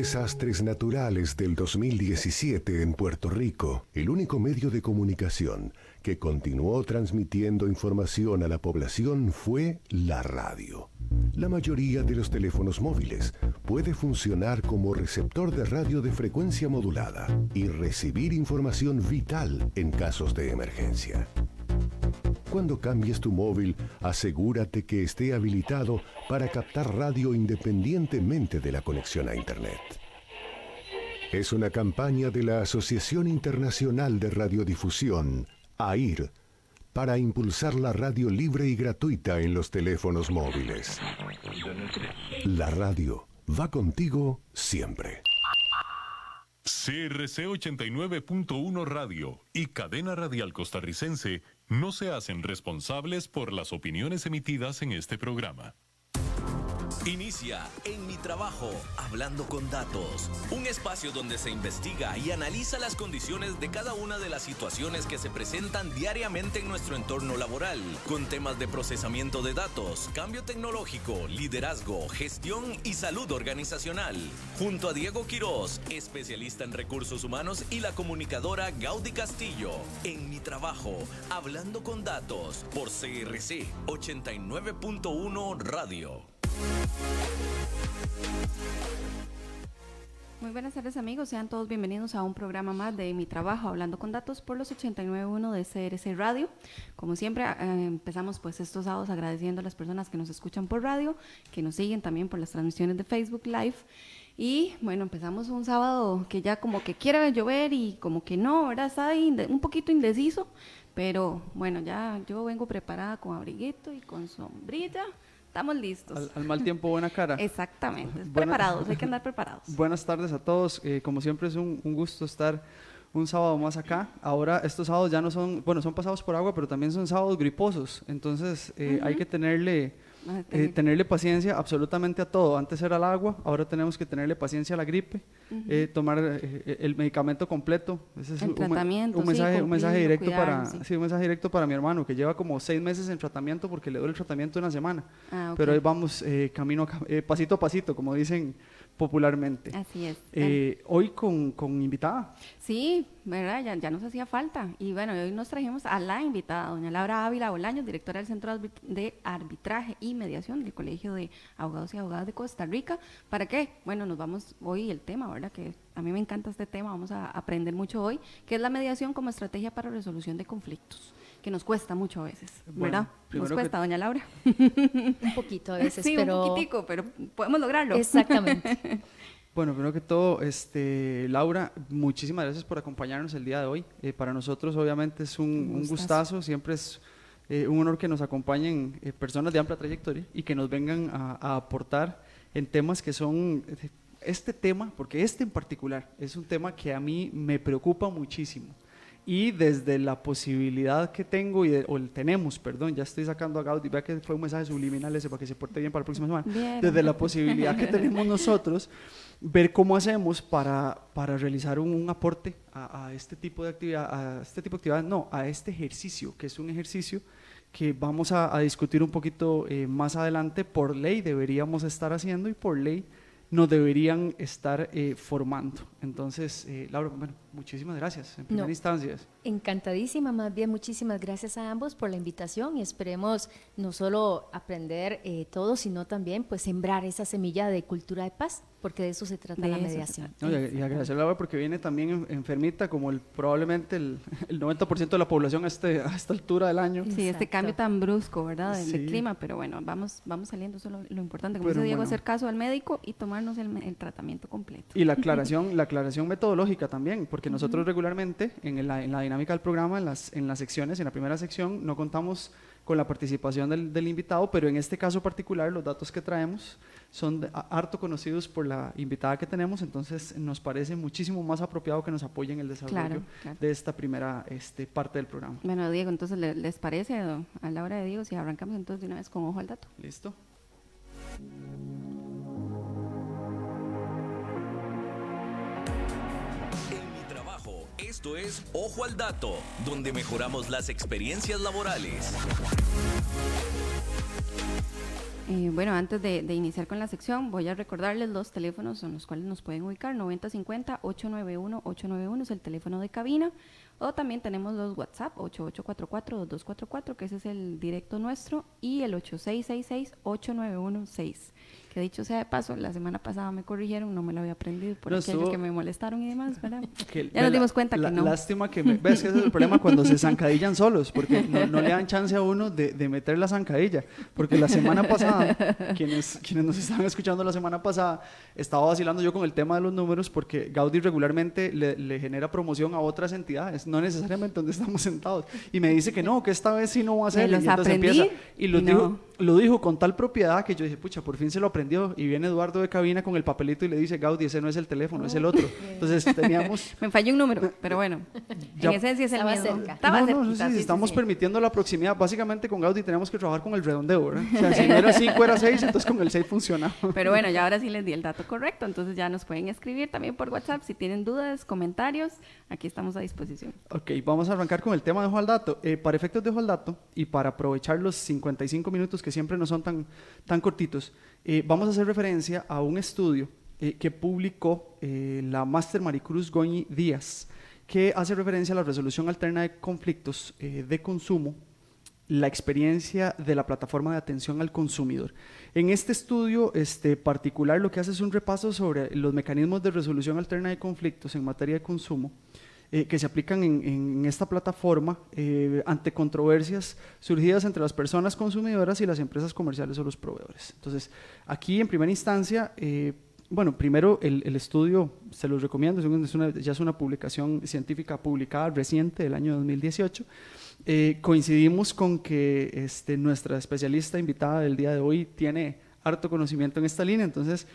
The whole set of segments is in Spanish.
desastres naturales del 2017 en Puerto Rico, el único medio de comunicación que continuó transmitiendo información a la población fue la radio. La mayoría de los teléfonos móviles puede funcionar como receptor de radio de frecuencia modulada y recibir información vital en casos de emergencia. Cuando cambies tu móvil, asegúrate que esté habilitado para captar radio independientemente de la conexión a Internet. Es una campaña de la Asociación Internacional de Radiodifusión, AIR, para impulsar la radio libre y gratuita en los teléfonos móviles. La radio va contigo siempre. CRC 89.1 Radio y Cadena Radial Costarricense no se hacen responsables por las opiniones emitidas en este programa. Inicia En Mi Trabajo, Hablando con Datos, un espacio donde se investiga y analiza las condiciones de cada una de las situaciones que se presentan diariamente en nuestro entorno laboral, con temas de procesamiento de datos, cambio tecnológico, liderazgo, gestión y salud organizacional. Junto a Diego Quiroz, especialista en recursos humanos, y la comunicadora Gaudí Castillo. En Mi Trabajo, Hablando con Datos, por CRC 89.1 Radio. Muy buenas tardes, amigos, sean todos bienvenidos a un programa más de Mi Trabajo, Hablando con Datos por los 89.1 de CRC Radio. Como siempre, empezamos pues estos sábados agradeciendo a las personas que nos escuchan por radio, que nos siguen también por las transmisiones de Facebook Live. Y bueno, empezamos un sábado que ya como que quiere llover y como que no, ¿verdad? Está ahí un poquito indeciso, pero bueno, ya yo vengo preparada con abriguito y con sombrilla. Estamos listos. Al mal tiempo, buena cara. Exactamente, preparados, hay que andar preparados. Buenas tardes a todos, como siempre es un gusto estar un sábado más acá. Ahora estos sábados ya no son, bueno, son pasados por agua, pero también son sábados griposos, entonces hay que tenerle paciencia absolutamente a todo. Antes era el agua, ahora tenemos que tenerle paciencia a la gripe, tomar el medicamento completo. Ese es el tratamiento, un mensaje directo cuidarnos, para, un mensaje directo para mi hermano, que lleva como 6 meses en tratamiento porque le duele el tratamiento una semana. Okay. Pero ahí vamos pasito a pasito, como dicen popularmente. Así es. Hoy con invitada. Sí, ¿verdad? Ya nos hacía falta. Y bueno, hoy nos trajimos a la invitada, doña Laura Ávila Bolaños, directora del Centro de Arbitraje y Mediación del Colegio de Abogados y Abogadas de Costa Rica. ¿Para qué? Bueno, nos vamos hoy el tema, ¿verdad? Que a mí me encanta este tema, vamos a aprender mucho hoy, que es la mediación como estrategia para resolución de conflictos, que nos cuesta mucho a veces, ¿verdad? Bueno, nos cuesta, doña Laura. Un poquito a veces, sí, pero... un poquitico, pero podemos lograrlo. Exactamente. Bueno, primero que todo, Laura, muchísimas gracias por acompañarnos el día de hoy. Para nosotros, obviamente, es un gustazo, siempre es un honor que nos acompañen personas de amplia trayectoria y que nos vengan a aportar en temas que son... Este tema, porque este en particular, es un tema que a mí me preocupa muchísimo. Y desde la posibilidad que tengo, ya estoy sacando a Gaudí, vea que fue un mensaje subliminal ese para que se porte bien para la próxima semana. Bien. Desde la posibilidad que tenemos nosotros, ver cómo hacemos para realizar un aporte a este tipo de actividad, a este ejercicio, que es un ejercicio que vamos a discutir un poquito más adelante. Por ley deberíamos estar haciendo y por ley nos deberían estar formando. Entonces, Laura, bueno, muchísimas gracias en primera instancia. Encantadísima, más bien muchísimas gracias a ambos por la invitación y esperemos no solo aprender todo, sino también pues sembrar esa semilla de cultura de paz, porque de eso se trata la mediación. No, y agradecerle a Laura porque viene también enfermita, como probablemente el 90% de la población a esta altura del año. Sí, este cambio tan brusco, ¿verdad? Del Sí. clima, pero bueno, vamos saliendo, eso es lo importante, como Pero dice Diego, bueno. hacer caso al médico y tomarnos el tratamiento completo. Y la aclaración metodológica también, porque nosotros regularmente en la dinámica del programa, en las secciones, en la primera sección, no contamos con la participación del invitado, pero en este caso particular los datos que traemos son harto conocidos por la invitada que tenemos, entonces nos parece muchísimo más apropiado que nos apoyen en el desarrollo Claro. de esta primera parte del programa. Bueno, Diego, entonces, ¿les parece a la hora de Diego si arrancamos entonces de una vez con ojo al dato? ¿Listo? En Mi Trabajo, esto es Ojo al Dato, donde mejoramos las experiencias laborales. Bueno, antes de iniciar con la sección, voy a recordarles los teléfonos en los cuales nos pueden ubicar. 9050-891-891 es el teléfono de cabina, o también tenemos los WhatsApp 8844-2244, que ese es el directo nuestro, y el 8666-8916. Que dicho sea de paso, la semana pasada me corrigieron, no me lo había aprendido por aquellos que me molestaron y demás, ¿verdad? Ya nos dimos cuenta que no. Lástima que ves que ese es el problema cuando se zancadillan solos, porque no le dan chance a uno de meter la zancadilla, porque la semana pasada, quienes nos estaban escuchando la semana pasada, estaba vacilando yo con el tema de los números, porque Gaudí regularmente le genera promoción a otras entidades, no necesariamente donde estamos sentados, y me dice que no, que esta vez sí no va a ser, y entonces empieza, y lo dijo con tal propiedad que yo dije, pucha, por fin se lo aprendió, y viene Eduardo de cabina con el papelito y le dice, Gaudí, ese no es el teléfono, es el otro. Entonces teníamos... Me falló un número, pero bueno, en esencia es el mismo. Estaba cerca. Estamos permitiendo la proximidad. Básicamente con Gaudí tenemos que trabajar con el redondeo, ¿verdad? O sea, si no era 5 era 6, entonces con el 6 funcionaba. Pero bueno, ya ahora sí les di el dato correcto, entonces ya nos pueden escribir también por WhatsApp si tienen dudas, comentarios, aquí estamos a disposición. Ok, vamos a arrancar con el tema de Ojo al Dato. Para efectos de Ojo al Dato y para aprovechar los 55 minutos que siempre no son tan cortitos, vamos a hacer referencia a un estudio que publicó la máster Maricruz Goñi Díaz, que hace referencia a la resolución alterna de conflictos de consumo, la experiencia de la plataforma de atención al consumidor. En este estudio particular lo que hace es un repaso sobre los mecanismos de resolución alterna de conflictos en materia de consumo que se aplican en esta plataforma ante controversias surgidas entre las personas consumidoras y las empresas comerciales o los proveedores. Entonces, aquí en primera instancia, bueno, primero el estudio se los recomiendo, ya es una publicación científica publicada reciente del año 2018. Coincidimos con que nuestra especialista invitada del día de hoy tiene harto conocimiento en esta línea, entonces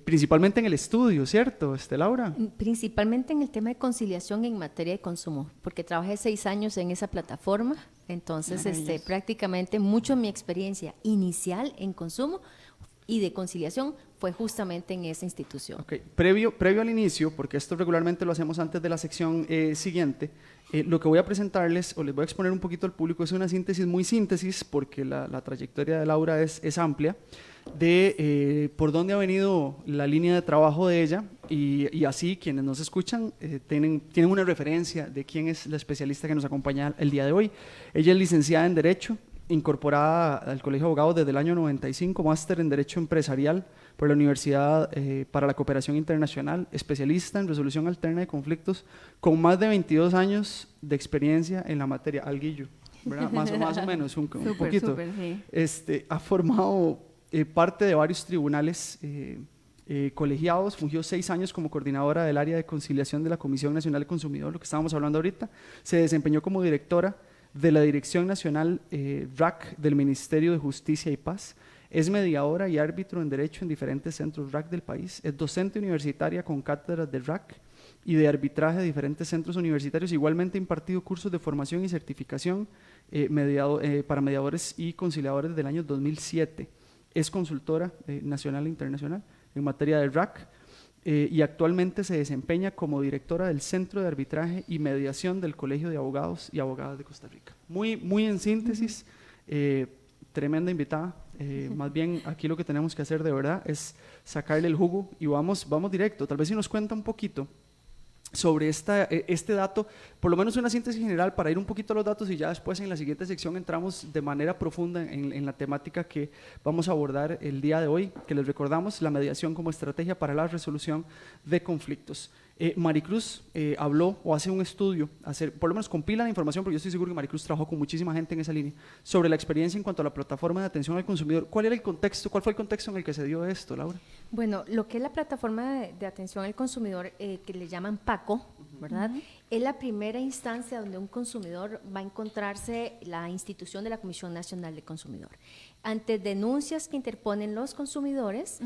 principalmente en el estudio, ¿cierto, Laura? Principalmente en el tema de conciliación en materia de consumo, porque trabajé 6 años en esa plataforma, entonces prácticamente mucho de mi experiencia inicial en consumo y de conciliación fue justamente en esa institución. Okay. Previo al inicio, porque esto regularmente lo hacemos antes de la sección siguiente, lo que voy a presentarles o les voy a exponer un poquito al público es una síntesis muy síntesis, porque la trayectoria de Laura es amplia, de por dónde ha venido la línea de trabajo de ella y así quienes nos escuchan tienen una referencia de quién es la especialista que nos acompaña el día de hoy. Ella es licenciada en Derecho, incorporada al Colegio de Abogados desde el año 95, máster en Derecho Empresarial por la Universidad para la Cooperación Internacional, especialista en resolución alterna de conflictos, con más de 22 años de experiencia en la materia. Alguillo, ¿verdad? Más o menos, un poquito. Súper, sí. Ha formado parte de varios tribunales colegiados, fungió 6 años como coordinadora del área de conciliación de la Comisión Nacional del Consumidor, lo que estábamos hablando ahorita, se desempeñó como directora de la Dirección Nacional RAC del Ministerio de Justicia y Paz, es mediadora y árbitro en Derecho en diferentes centros RAC del país, es docente universitaria con cátedras de RAC y de arbitraje de diferentes centros universitarios, igualmente ha impartido cursos de formación y certificación para mediadores y conciliadores desde el año 2007, es consultora nacional e internacional en materia de RAC, y actualmente se desempeña como directora del Centro de Arbitraje y Mediación del Colegio de Abogados y Abogadas de Costa Rica. Muy en síntesis, tremenda invitada. Más bien aquí lo que tenemos que hacer de verdad es sacarle el jugo y vamos directo. Tal vez si nos cuenta un poquito sobre este dato, por lo menos una síntesis general para ir un poquito a los datos y ya después en la siguiente sección entramos de manera profunda en la temática que vamos a abordar el día de hoy, que les recordamos, la mediación como estrategia para la resolución de conflictos. Maricruz habló o hace un estudio, por lo menos compila la información, porque yo estoy seguro que Maricruz trabajó con muchísima gente en esa línea, sobre la experiencia en cuanto a la plataforma de atención al consumidor. ¿Cuál fue el contexto en el que se dio esto, Laura? Bueno, lo que es la plataforma de atención al consumidor, que le llaman PACO, ¿verdad? Es la primera instancia donde un consumidor va a encontrarse la institución de la Comisión Nacional de Consumidor. Ante denuncias que interponen los consumidores,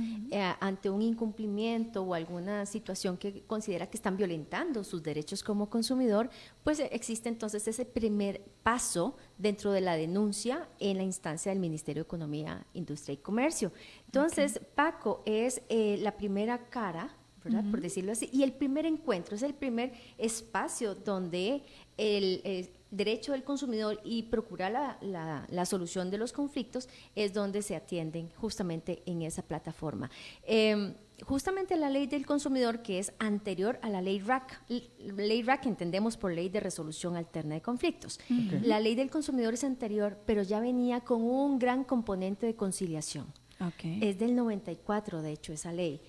ante un incumplimiento o alguna situación que considera que están violentando sus derechos como consumidor, pues existe entonces ese primer paso dentro de la denuncia en la instancia del Ministerio de Economía, Industria y Comercio. Entonces, PACO es la primera cara, ¿verdad? Por decirlo así, y el primer encuentro, es el primer espacio donde derecho del consumidor y procurar la solución de los conflictos, es donde se atienden justamente en esa plataforma. Justamente la ley del consumidor, que es anterior a la ley RAC. Ley RAC entendemos por ley de resolución alterna de conflictos. Okay. La ley del consumidor es anterior, pero ya venía con un gran componente de conciliación. Okay. Es del 94, de hecho, esa ley.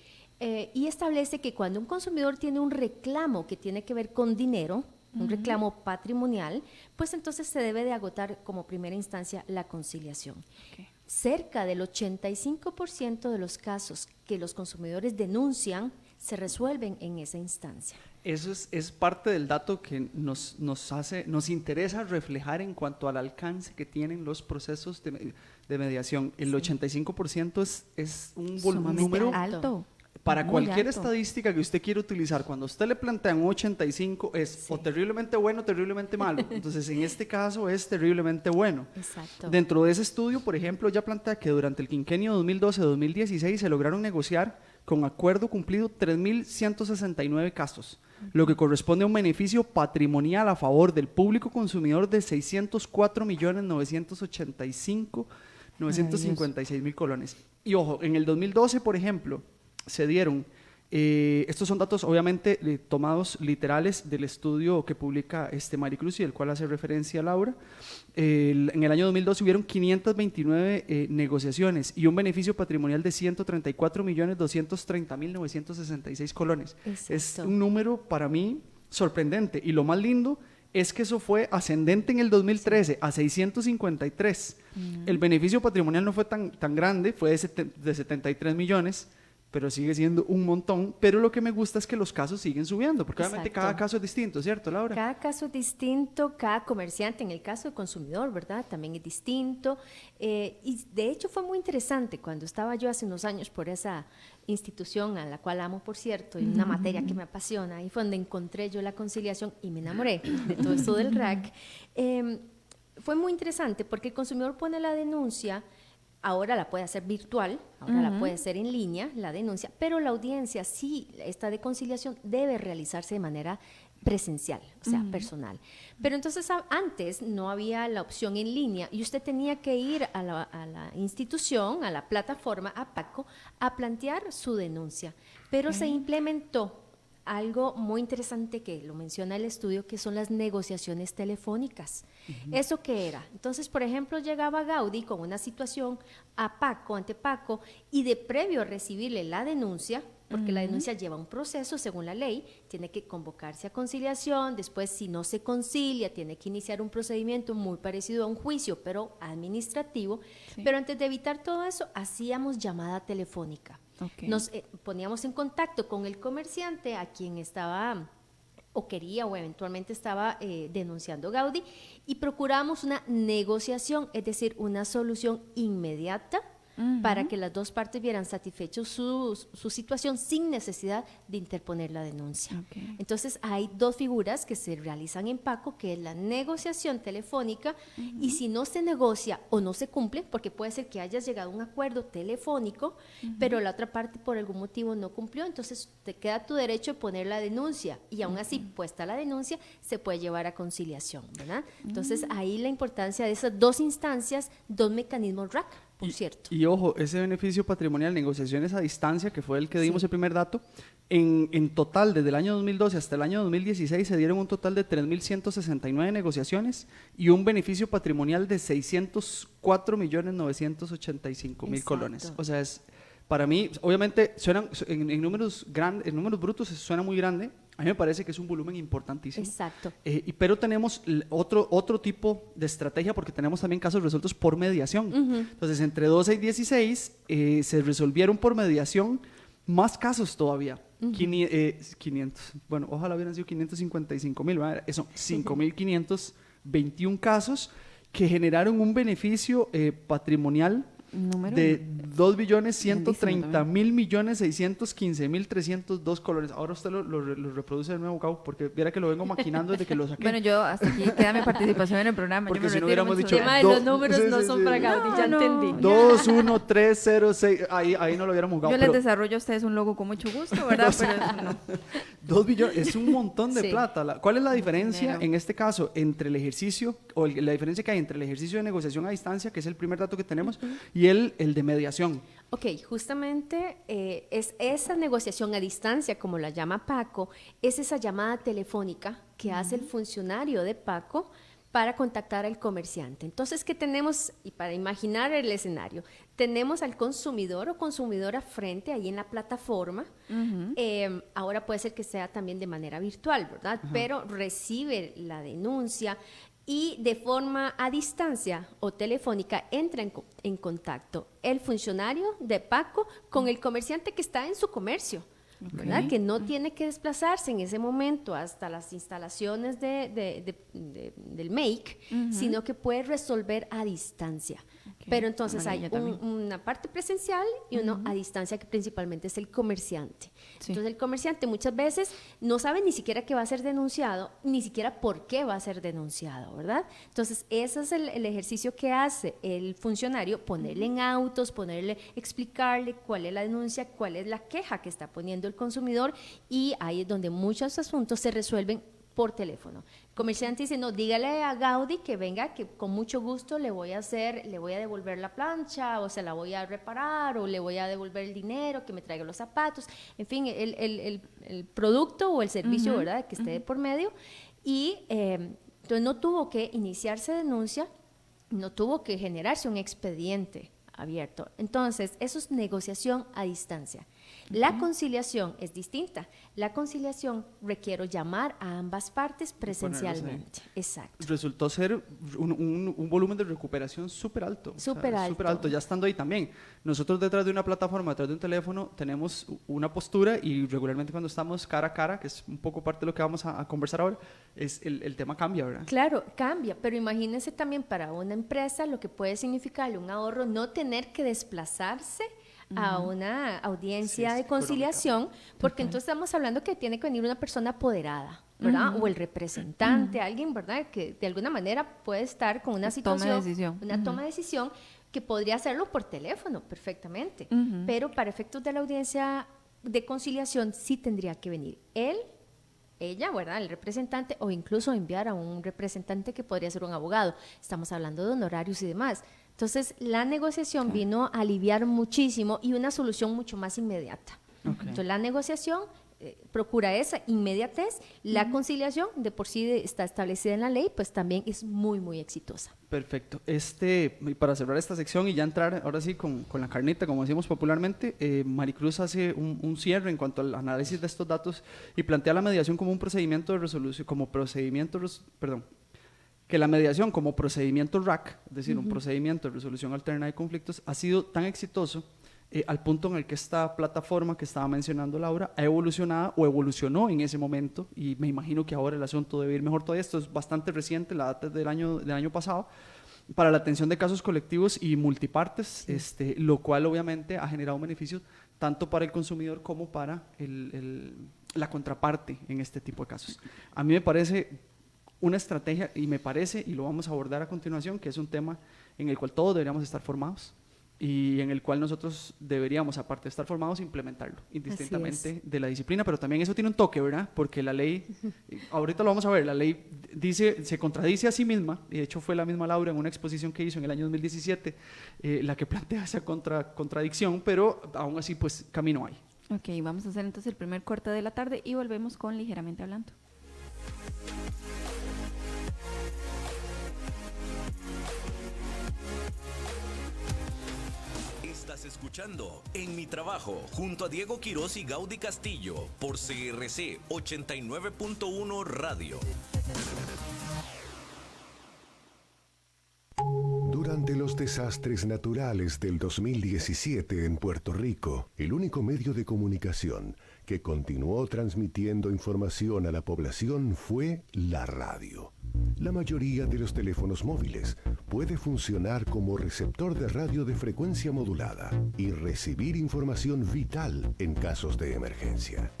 Y establece que cuando un consumidor tiene un reclamo que tiene que ver con dinero, un reclamo patrimonial, pues entonces se debe de agotar como primera instancia la conciliación. Okay. Cerca del 85% de los casos que los consumidores denuncian se resuelven en esa instancia. Eso es parte del dato que nos interesa reflejar en cuanto al alcance que tienen los procesos de mediación. El 85% es un número alto. Para cualquier estadística que usted quiera utilizar, cuando usted le plantea un 85 es o terriblemente bueno o terriblemente malo. Entonces, en este caso es terriblemente bueno. Exacto. Dentro de ese estudio, por ejemplo, ya plantea que durante el quinquenio 2012-2016 se lograron negociar con acuerdo cumplido 3.169 casos, lo que corresponde a un beneficio patrimonial a favor del público consumidor de 604.956.956 colones. Y ojo, en el 2012, por ejemplo, se dieron, estos son datos obviamente tomados literales del estudio que publica Maricruz y del cual hace referencia Laura. En el año 2012 hubieron 529 negociaciones y un beneficio patrimonial de 134.230.966 colones. Exacto. Es un número para mí sorprendente, y lo más lindo es que eso fue ascendente en el 2013 a 653. El beneficio patrimonial no fue tan grande, fue de 73 millones, pero sigue siendo un montón. Pero lo que me gusta es que los casos siguen subiendo, porque obviamente cada caso es distinto, ¿cierto, Laura? Cada caso es distinto, cada comerciante, en el caso del consumidor, ¿verdad?, también es distinto. Y de hecho fue muy interesante cuando estaba yo hace unos años por esa institución, a la cual amo, por cierto, y una materia que me apasiona, ahí fue donde encontré yo la conciliación y me enamoré de todo esto del RAC. Fue muy interesante porque el consumidor pone la denuncia. Ahora la puede hacer virtual, ahora la puede hacer en línea, la denuncia, pero la audiencia, sí, esta de conciliación debe realizarse de manera presencial, o sea, personal. Pero entonces antes no había la opción en línea y usted tenía que ir a la institución, a la plataforma, a PACO, a plantear su denuncia. Pero se implementó algo muy interesante que lo menciona el estudio, que son las negociaciones telefónicas. ¿Eso qué era? Entonces, por ejemplo, llegaba Gaudí con una situación a PACO, ante PACO, y de previo a recibirle la denuncia, porque la denuncia lleva un proceso según la ley, tiene que convocarse a conciliación, después si no se concilia, tiene que iniciar un procedimiento muy parecido a un juicio, pero administrativo. Pero antes de evitar todo eso, hacíamos llamada telefónica. Okay. Nos poníamos en contacto con el comerciante a quien estaba o quería o eventualmente estaba denunciando Gaudí, y procuramos una negociación, es decir, una solución inmediata para que las dos partes vieran satisfechos su situación sin necesidad de interponer la denuncia. Okay. Entonces hay dos figuras que se realizan en PACO, que es la negociación telefónica, y si no se negocia o no se cumple, porque puede ser que hayas llegado a un acuerdo telefónico, pero la otra parte por algún motivo no cumplió, entonces te queda tu derecho de poner la denuncia, y aún así, puesta la denuncia, se puede llevar a conciliación, ¿verdad? Entonces ahí la importancia de esas dos instancias, dos mecanismos RAC. Y ojo, ese beneficio patrimonial, negociaciones a distancia, que fue el que dimos el primer dato, en total, desde el año 2012 hasta el año 2016, se dieron un total de 3.169 negociaciones y un beneficio patrimonial de 604.985.000 colones. O sea, para mí, obviamente, suenan en números grandes, en números brutos suena muy grande. A mí me parece que es un volumen importantísimo. Exacto. Pero tenemos otro tipo de estrategia, porque tenemos también casos resueltos por mediación. Entonces, entre 12 y 16 se resolvieron por mediación más casos todavía. 500, bueno, ojalá hubieran sido 555.000, ¿verdad? Son 5.521 casos que generaron un beneficio patrimonial de 2.130.615.302 colores. Ahora usted lo reproduce de nuevo, Gau, porque viera que lo vengo maquinando desde que lo saqué. Bueno, yo hasta aquí queda mi participación en el programa. Porque yo me si no retiro hubiéramos mucho. dicho... El tema de los números no son para Gaudí, ya entendí. 2, 1, 3, 0, 6, ahí no lo hubiéramos jugado. Yo les desarrollo a ustedes un logo con mucho gusto, ¿verdad? Pero eso no. 2 billones, es un montón de Sí. plata. ¿Cuál es la diferencia Dinero. en este caso entre el ejercicio, o la diferencia que hay entre el ejercicio de negociación a distancia, que es el primer dato que tenemos, y el de mediación? Ok, justamente es esa negociación a distancia, como la llama Paco, es esa llamada telefónica que hace el funcionario de Paco para contactar al comerciante. Entonces, ¿qué tenemos? Y para imaginar el escenario, tenemos al consumidor o consumidora frente ahí en la plataforma. Ahora puede ser que sea también de manera virtual, ¿verdad? Pero recibe la denuncia y de forma a distancia o telefónica entra en contacto el funcionario de Paco con el comerciante que está en su comercio, ¿verdad? Que no tiene que desplazarse en ese momento hasta las instalaciones del MAKE, sino que puede resolver a distancia. Pero entonces hay una parte presencial y uno a distancia, que principalmente es el comerciante. Sí. Entonces el comerciante muchas veces no sabe ni siquiera que va a ser denunciado, ni siquiera por qué va a ser denunciado, ¿verdad? Entonces ese es el ejercicio que hace el funcionario, ponerle en autos, explicarle cuál es la denuncia, cuál es la queja que está poniendo el consumidor, y ahí es donde muchos asuntos se resuelven por teléfono. El comerciante dice, no, dígale a Gaudí que venga, que con mucho gusto le voy a devolver la plancha, o se la voy a reparar, o le voy a devolver el dinero, que me traiga los zapatos, en fin, el producto o el servicio, ¿verdad?, que esté de por medio. Y entonces no tuvo que iniciarse denuncia, no tuvo que generarse un expediente abierto. Entonces, eso es negociación a distancia. La conciliación es distinta. La conciliación requiere llamar a ambas partes presencialmente. Exacto. Resultó ser un volumen de recuperación súper alto. Súper alto. Súper alto, ya estando ahí también. Nosotros detrás de una plataforma, detrás de un teléfono, tenemos una postura, y regularmente cuando estamos cara a cara, que es un poco parte de lo que vamos a conversar ahora, el tema cambia, ¿verdad? Claro, cambia, pero imagínense también para una empresa lo que puede significarle un ahorro, no tener que desplazarse a una audiencia de conciliación, porque entonces estamos hablando que tiene que venir una persona apoderada, ¿verdad? O el representante, alguien, ¿verdad?, que de alguna manera puede estar con una situación, una toma de decisión, que podría hacerlo por teléfono perfectamente, pero para efectos de la audiencia de conciliación sí tendría que venir ella, ¿verdad?, el representante, o incluso enviar a un representante que podría ser un abogado. Estamos hablando de honorarios y demás. Entonces, la negociación vino a aliviar muchísimo y una solución mucho más inmediata. Entonces, la negociación procura esa inmediatez. La conciliación, de por sí está establecida en la ley, pues también es muy, muy exitosa. Perfecto. Para cerrar esta sección y ya entrar ahora sí con la carnita, como decimos popularmente, Maricruz hace un cierre en cuanto al análisis de estos datos y plantea la mediación como un procedimiento de resolución, que la mediación como procedimiento RAC, es decir, un procedimiento de resolución alterna de conflictos, ha sido tan exitoso al punto en el que esta plataforma que estaba mencionando Laura ha evolucionado o evolucionó en ese momento, y me imagino que ahora el asunto debe ir mejor todavía. Esto es bastante reciente, la data es del año pasado, para la atención de casos colectivos y multipartes, lo cual obviamente ha generado beneficios tanto para el consumidor como para la contraparte en este tipo de casos. A mí me parece una estrategia, y lo vamos a abordar a continuación, que es un tema en el cual todos deberíamos estar formados, y en el cual nosotros deberíamos, aparte de estar formados, implementarlo indistintamente de la disciplina. Pero también eso tiene un toque, ¿verdad? Porque la ley, ahorita lo vamos a ver, la ley se contradice a sí misma, y de hecho fue la misma Laura en una exposición que hizo en el año 2017 la que plantea esa contradicción, pero aún así pues camino hay. Ok, vamos a hacer entonces el primer corte de la tarde y volvemos con Ligeramente Hablando. Estás escuchando En Mi Trabajo junto a Diego Quiroz y Gaudí Castillo por CRC 89.1 Radio. Durante los desastres naturales del 2017 en Puerto Rico, el único medio de comunicación que continuó transmitiendo información a la población fue la radio. La mayoría de los teléfonos móviles, puede funcionar como receptor de radio de frecuencia modulada y recibir información vital en casos de emergencia.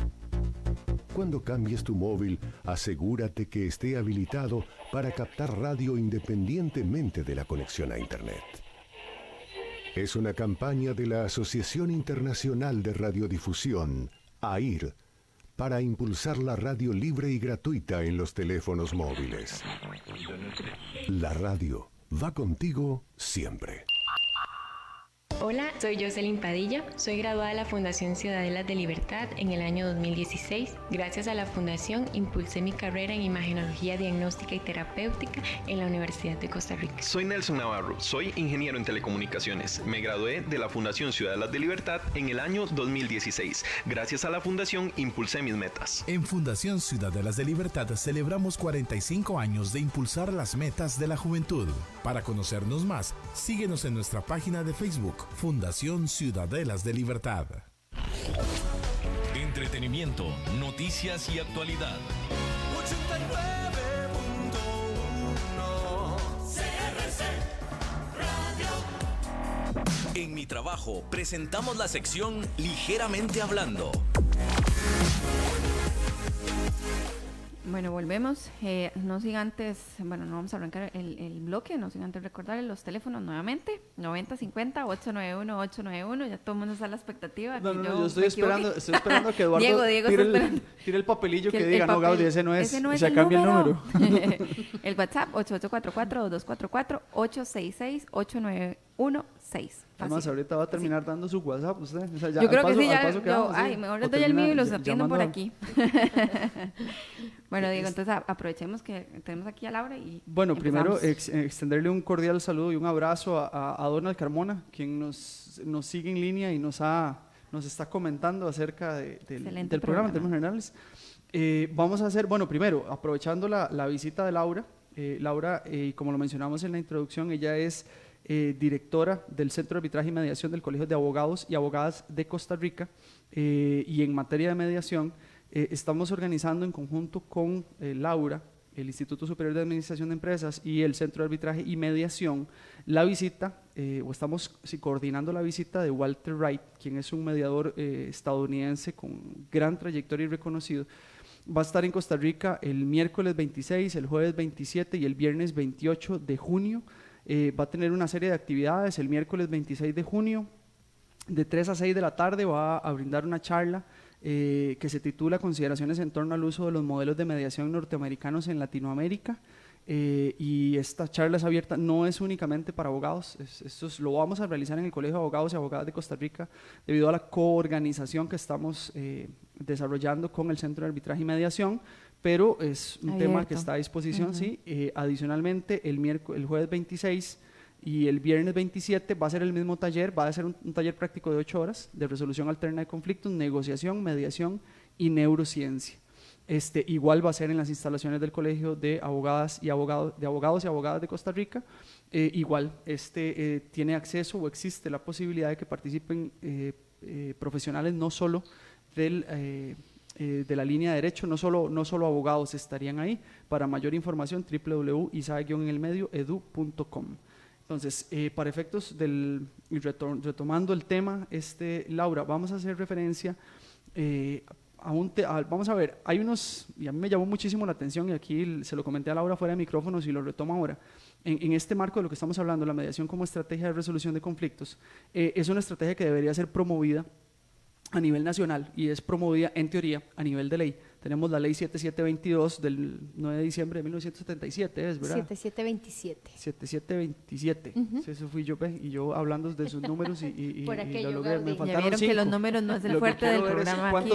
Cuando cambies tu móvil, asegúrate que esté habilitado para captar radio independientemente de la conexión a Internet. Es una campaña de la Asociación Internacional de Radiodifusión, AIR, para impulsar la radio libre y gratuita en los teléfonos móviles. La radio va contigo siempre. Hola, soy Jocelyn Padilla, soy graduada de la Fundación Ciudadelas de Libertad en el año 2016. Gracias a la Fundación impulsé mi carrera en Imagenología Diagnóstica y Terapéutica en la Universidad de Costa Rica. Soy Nelson Navarro, soy ingeniero en telecomunicaciones. Me gradué de la Fundación Ciudadelas de Libertad en el año 2016. Gracias a la Fundación impulsé mis metas. En Fundación Ciudadelas de Libertad celebramos 45 años de impulsar las metas de la juventud. Para conocernos más, síguenos en nuestra página de Facebook, Fundación Ciudadelas de Libertad. Entretenimiento, noticias y actualidad. 89.1 CRC Radio. En Mi Trabajo presentamos la sección Ligeramente Hablando. Bueno, volvemos. No sin antes, bueno, no vamos a arrancar el bloque, no sin antes recordarles los teléfonos nuevamente, 9050-891-891, ya todo el mundo está a la expectativa. No, yo estoy esperando que Eduardo Diego tire el papelillo que diga, no, Gaudí, ese no es, se cambia el número. El WhatsApp, 8844-2244-866-891-6. Además, ahorita va a terminar dando su WhatsApp usted. O sea, ya, yo creo paso, que sí, ay, mejor les doy el mío y los atiendo por aquí. Bueno, Diego, entonces aprovechemos que tenemos aquí a Laura y bueno, empezamos. primero extenderle un cordial saludo y un abrazo a Donald Carmona, quien nos sigue en línea y nos está comentando acerca del programa en términos generales. Vamos a hacer, bueno, primero, aprovechando la visita de Laura. Laura, como lo mencionamos en la introducción, ella es directora del Centro de Arbitraje y Mediación del Colegio de Abogados y Abogadas de Costa Rica, y en materia de mediación estamos organizando en conjunto con Laura, el Instituto Superior de Administración de Empresas y el Centro de Arbitraje y Mediación, la visita, o estamos coordinando la visita de Walter Wright, quien es un mediador estadounidense con gran trayectoria y reconocido. Va a estar en Costa Rica el miércoles 26, el jueves 27 y el viernes 28 de junio. Va a tener una serie de actividades. El miércoles 26 de junio, de 3 a 6 de la tarde, va a brindar una charla que se titula Consideraciones en torno al uso de los modelos de mediación norteamericanos en Latinoamérica. Y esta charla es abierta, no es únicamente para abogados, esto lo vamos a realizar en el Colegio de Abogados y Abogadas de Costa Rica debido a la coorganización que estamos desarrollando con el Centro de Arbitraje y Mediación, pero es un tema que está a disposición, sí. Adicionalmente, el jueves 26 y el viernes 27 va a ser el mismo taller, va a ser un taller práctico de 8 horas de resolución alterna de conflictos, negociación, mediación y neurociencia. Igual va a ser en las instalaciones del Colegio de Abogadas y Abogados de Costa Rica. Igual tiene acceso o existe la posibilidad de que participen profesionales no solo de la línea de derecho, no solo abogados estarían ahí. Para mayor información, www.isae-edu.com. Entonces, para efectos retomando el tema, Laura, vamos a hacer referencia vamos a ver, hay unos, y a mí me llamó muchísimo la atención, y aquí se lo comenté a Laura fuera de micrófonos y lo retomo ahora, en este marco de lo que estamos hablando, la mediación como estrategia de resolución de conflictos, es una estrategia que debería ser promovida a nivel nacional y es promovida en teoría a nivel de ley. Tenemos la ley 7722 del 9 de diciembre de 1977, ¿es verdad? 7727. 7727, eso fui yo, y yo hablando de sus números y lo logré. Me faltaron ya vieron 5. que los números no es el fuerte del programa aquí,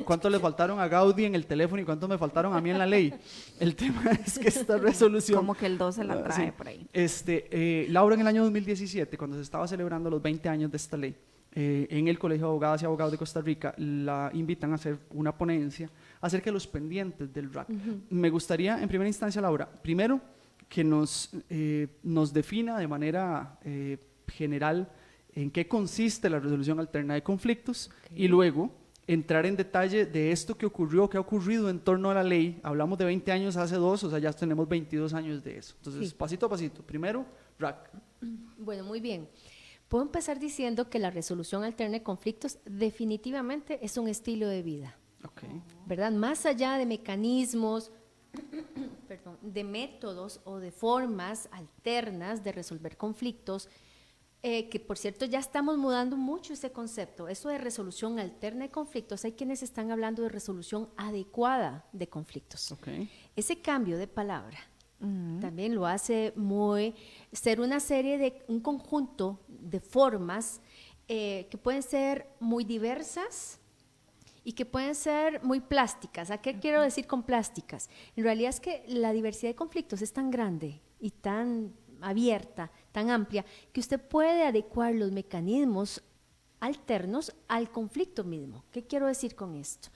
¿Cuántos le faltaron a Gaudí en el teléfono y cuántos me faltaron a mí en la ley? El tema es que esta resolución... Como que el 12 la trae por ahí. Laura, en el año 2017, cuando se estaba celebrando los 20 años de esta ley, en el Colegio de Abogadas y Abogados de Costa Rica la invitan a hacer una ponencia acerca de los pendientes del RAC. Me gustaría, en primera instancia, Laura, primero que nos defina de manera general en qué consiste la resolución alterna de conflictos, y luego entrar en detalle de esto que ocurrió, que ha ocurrido en torno a la ley. Hablamos de 20 años, hace 2, o sea, ya tenemos 22 años de eso. Entonces, pasito a pasito. Primero, RAC. Bueno, muy bien. Puedo empezar diciendo que la resolución alterna de conflictos definitivamente es un estilo de vida. Okay. ¿Verdad? Más allá de mecanismos, perdón, de métodos o de formas alternas de resolver conflictos, que por cierto ya estamos mudando mucho ese concepto, eso de resolución alterna de conflictos, hay quienes están hablando de resolución adecuada de conflictos. Okay. Ese cambio de palabra también lo hace ser una serie de, un conjunto de formas que pueden ser muy diversas y que pueden ser muy plásticas. ¿A qué quiero decir con plásticas? En realidad es que la diversidad de conflictos es tan grande y tan abierta, tan amplia, que usted puede adecuar los mecanismos alternos al conflicto mismo. ¿Qué quiero decir con esto?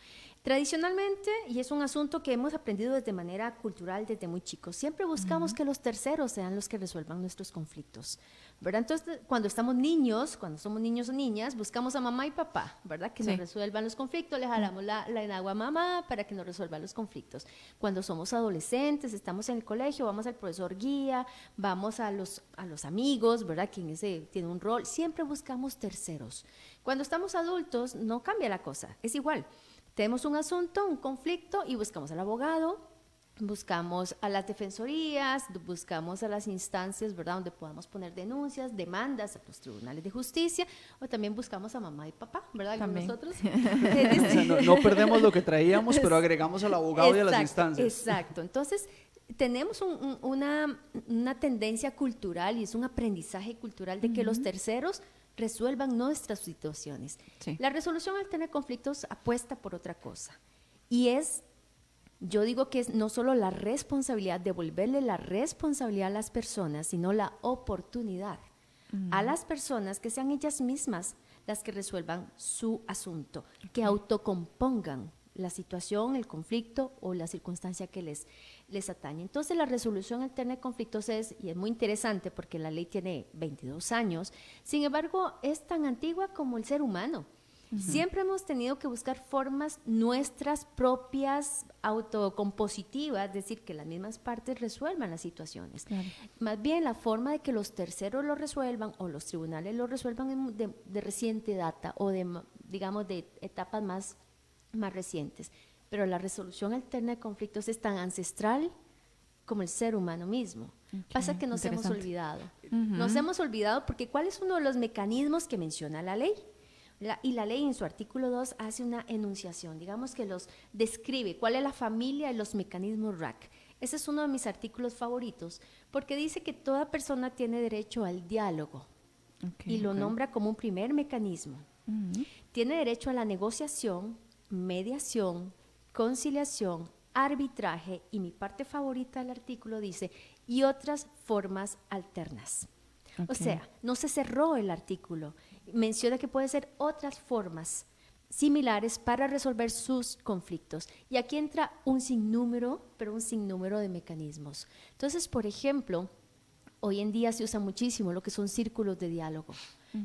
Tradicionalmente, y es un asunto que hemos aprendido desde manera cultural desde muy chicos, siempre buscamos que los terceros sean los que resuelvan nuestros conflictos, ¿verdad? Entonces, cuando somos niños o niñas, buscamos a mamá y papá, ¿verdad? Que nos resuelvan los conflictos, le jalamos la enagua a mamá para que nos resuelvan los conflictos. Cuando somos adolescentes, estamos en el colegio, vamos al profesor guía, vamos a los amigos, ¿verdad? Quien tiene un rol, siempre buscamos terceros. Cuando estamos adultos, no cambia la cosa, es igual. Tenemos un asunto, un conflicto y buscamos al abogado, buscamos a las defensorías, buscamos a las instancias, ¿verdad?, donde podamos poner denuncias, demandas a los tribunales de justicia, o también buscamos a mamá y papá, ¿verdad? También. Nosotros. O sea, no perdemos lo que traíamos, pero agregamos al abogado y a las instancias. Exacto. Entonces, tenemos una tendencia cultural y es un aprendizaje cultural de que los terceros resuelvan nuestras situaciones. Sí. La resolución alterna de conflictos apuesta por otra cosa y yo digo que es no solo la responsabilidad, devolverle la responsabilidad a las personas, sino la oportunidad a las personas que sean ellas mismas las que resuelvan su asunto, que autocompongan la situación, el conflicto o la circunstancia que les atañe. Entonces, la resolución alterna de conflictos es muy interesante porque la ley tiene 22 años, sin embargo, es tan antigua como el ser humano. Siempre hemos tenido que buscar formas nuestras propias, autocompositivas, es decir, que las mismas partes resuelvan las situaciones. Claro. Más bien, la forma de que los terceros lo resuelvan o los tribunales lo resuelvan de reciente data o digamos, de etapas más recientes, pero la resolución alterna de conflictos es tan ancestral como el ser humano mismo. Pasa que nos hemos olvidado. Nos hemos olvidado porque ¿cuál es uno de los mecanismos que menciona la ley? Y la ley en su artículo 2 hace una enunciación, digamos que los describe cuál es la familia de los mecanismos RAC. Ese es uno de mis artículos favoritos porque dice que toda persona tiene derecho al diálogo y lo nombra como un primer mecanismo. Tiene derecho a la negociación, mediación, conciliación, arbitraje y mi parte favorita del artículo dice y otras formas alternas. O sea, no se cerró el artículo, menciona que puede ser otras formas similares para resolver sus conflictos y aquí entra un sinnúmero de mecanismos. Entonces, por ejemplo, hoy en día se usa muchísimo lo que son círculos de diálogo.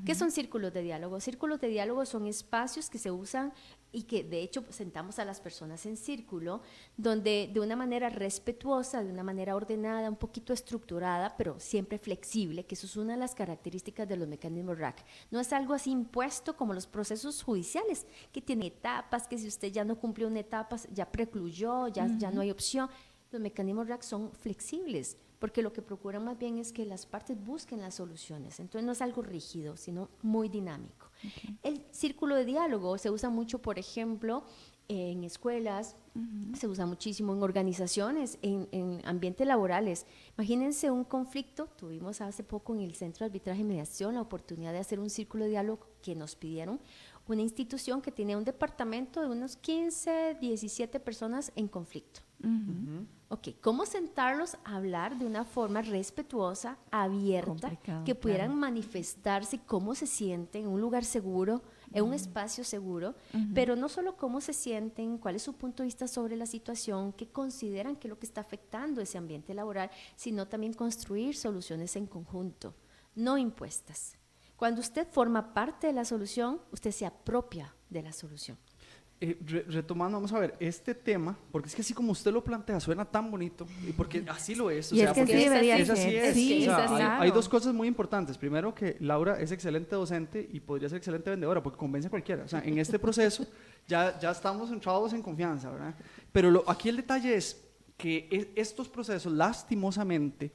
¿Qué son círculos de diálogo? Círculos de diálogo son espacios que se usan y que de hecho sentamos a las personas en círculo, donde de una manera respetuosa, de una manera ordenada, un poquito estructurada, pero siempre flexible, que eso es una de las características de los mecanismos RAC. No es algo así impuesto como los procesos judiciales, que tienen etapas, que si usted ya no cumplió una etapa, ya precluyó, ya no hay opción. Los mecanismos RAC son flexibles, porque lo que procuran más bien es que las partes busquen las soluciones. Entonces no es algo rígido, sino muy dinámico. El círculo de diálogo se usa mucho, por ejemplo, en escuelas, se usa muchísimo en organizaciones, en ambientes laborales. Imagínense un conflicto, tuvimos hace poco en el Centro de Arbitraje y Mediación la oportunidad de hacer un círculo de diálogo que nos pidieron, una institución que tenía un departamento de unos 15, 17 personas en conflicto. Ok, ¿cómo sentarlos a hablar de una forma respetuosa, abierta, que pudieran manifestarse cómo se sienten en un lugar seguro, en un espacio seguro, pero no solo cómo se sienten, cuál es su punto de vista sobre la situación, qué consideran que es lo que está afectando ese ambiente laboral, sino también construir soluciones en conjunto, no impuestas. Cuando usted forma parte de la solución, usted se apropia de la solución. retomando, vamos a ver, este tema, porque es que así como usted lo plantea, suena tan bonito, y porque así lo es. Y es que sí debería ser. Sí, o sea, claro. hay dos cosas muy importantes. Primero, que Laura es excelente docente y podría ser excelente vendedora, porque convence a cualquiera. O sea, en este proceso ya estamos entrados en confianza, ¿verdad? Pero aquí el detalle es que estos procesos, lastimosamente,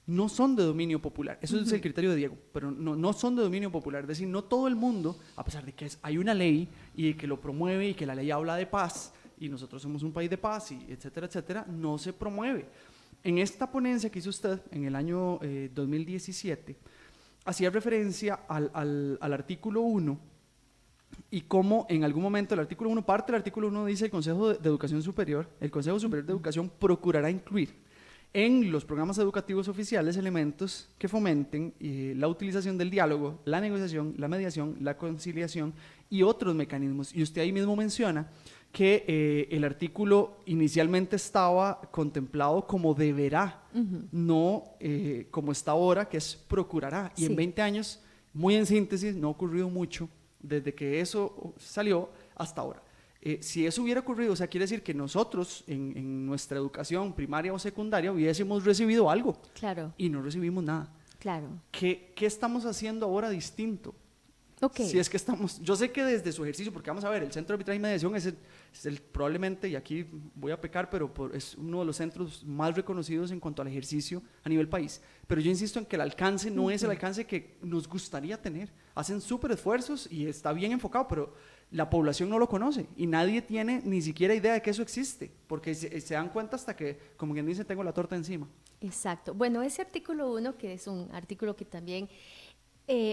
no son de dominio popular. Eso es el criterio de Diego, pero no son de dominio popular. Es decir, no todo el mundo, a pesar de que hay una ley y que lo promueve y que la ley habla de paz, y nosotros somos un país de paz, y etcétera, etcétera, no se promueve. En esta ponencia que hizo usted en el año 2017, hacía referencia al artículo 1 y cómo en algún momento el artículo 1, parte del artículo 1 dice: el Consejo de Educación Superior, el Consejo Superior de Educación procurará incluir en los programas educativos oficiales elementos que fomenten la utilización del diálogo, la negociación, la mediación, la conciliación y otros mecanismos. Y usted ahí mismo menciona que el artículo inicialmente estaba contemplado como deberá, no como está ahora, que es procurará. Y en 20 años, muy en síntesis, no ha ocurrido mucho desde que eso salió hasta ahora. Si eso hubiera ocurrido, o sea, quiere decir que nosotros en nuestra educación primaria o secundaria hubiésemos recibido algo. Claro. Y no recibimos nada. Claro. ¿Qué estamos haciendo ahora distinto? Okay. Si es que estamos, yo sé que desde su ejercicio, porque vamos a ver, el Centro de Arbitraje y Mediación es probablemente, y aquí voy a pecar, pero es uno de los centros más reconocidos en cuanto al ejercicio a nivel país. Pero yo insisto en que el alcance no es el alcance que nos gustaría tener. Hacen súper esfuerzos y está bien enfocado, pero la población no lo conoce y nadie tiene ni siquiera idea de que eso existe, porque se dan cuenta hasta que, como quien dice, tengo la torta encima. Exacto. Bueno, ese artículo 1, que es un artículo que también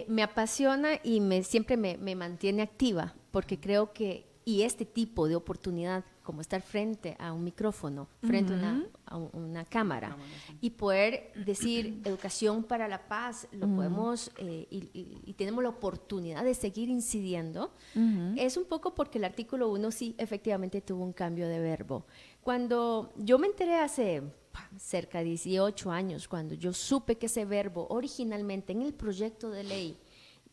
me apasiona y siempre me mantiene activa, porque creo que, y este tipo de oportunidad, como estar frente a un micrófono, frente a una cámara, y poder decir educación para la paz, lo podemos, y tenemos la oportunidad de seguir incidiendo, es un poco porque el artículo 1 sí efectivamente tuvo un cambio de verbo. Cuando yo me enteré hace cerca de 18 años, cuando yo supe que ese verbo originalmente en el proyecto de ley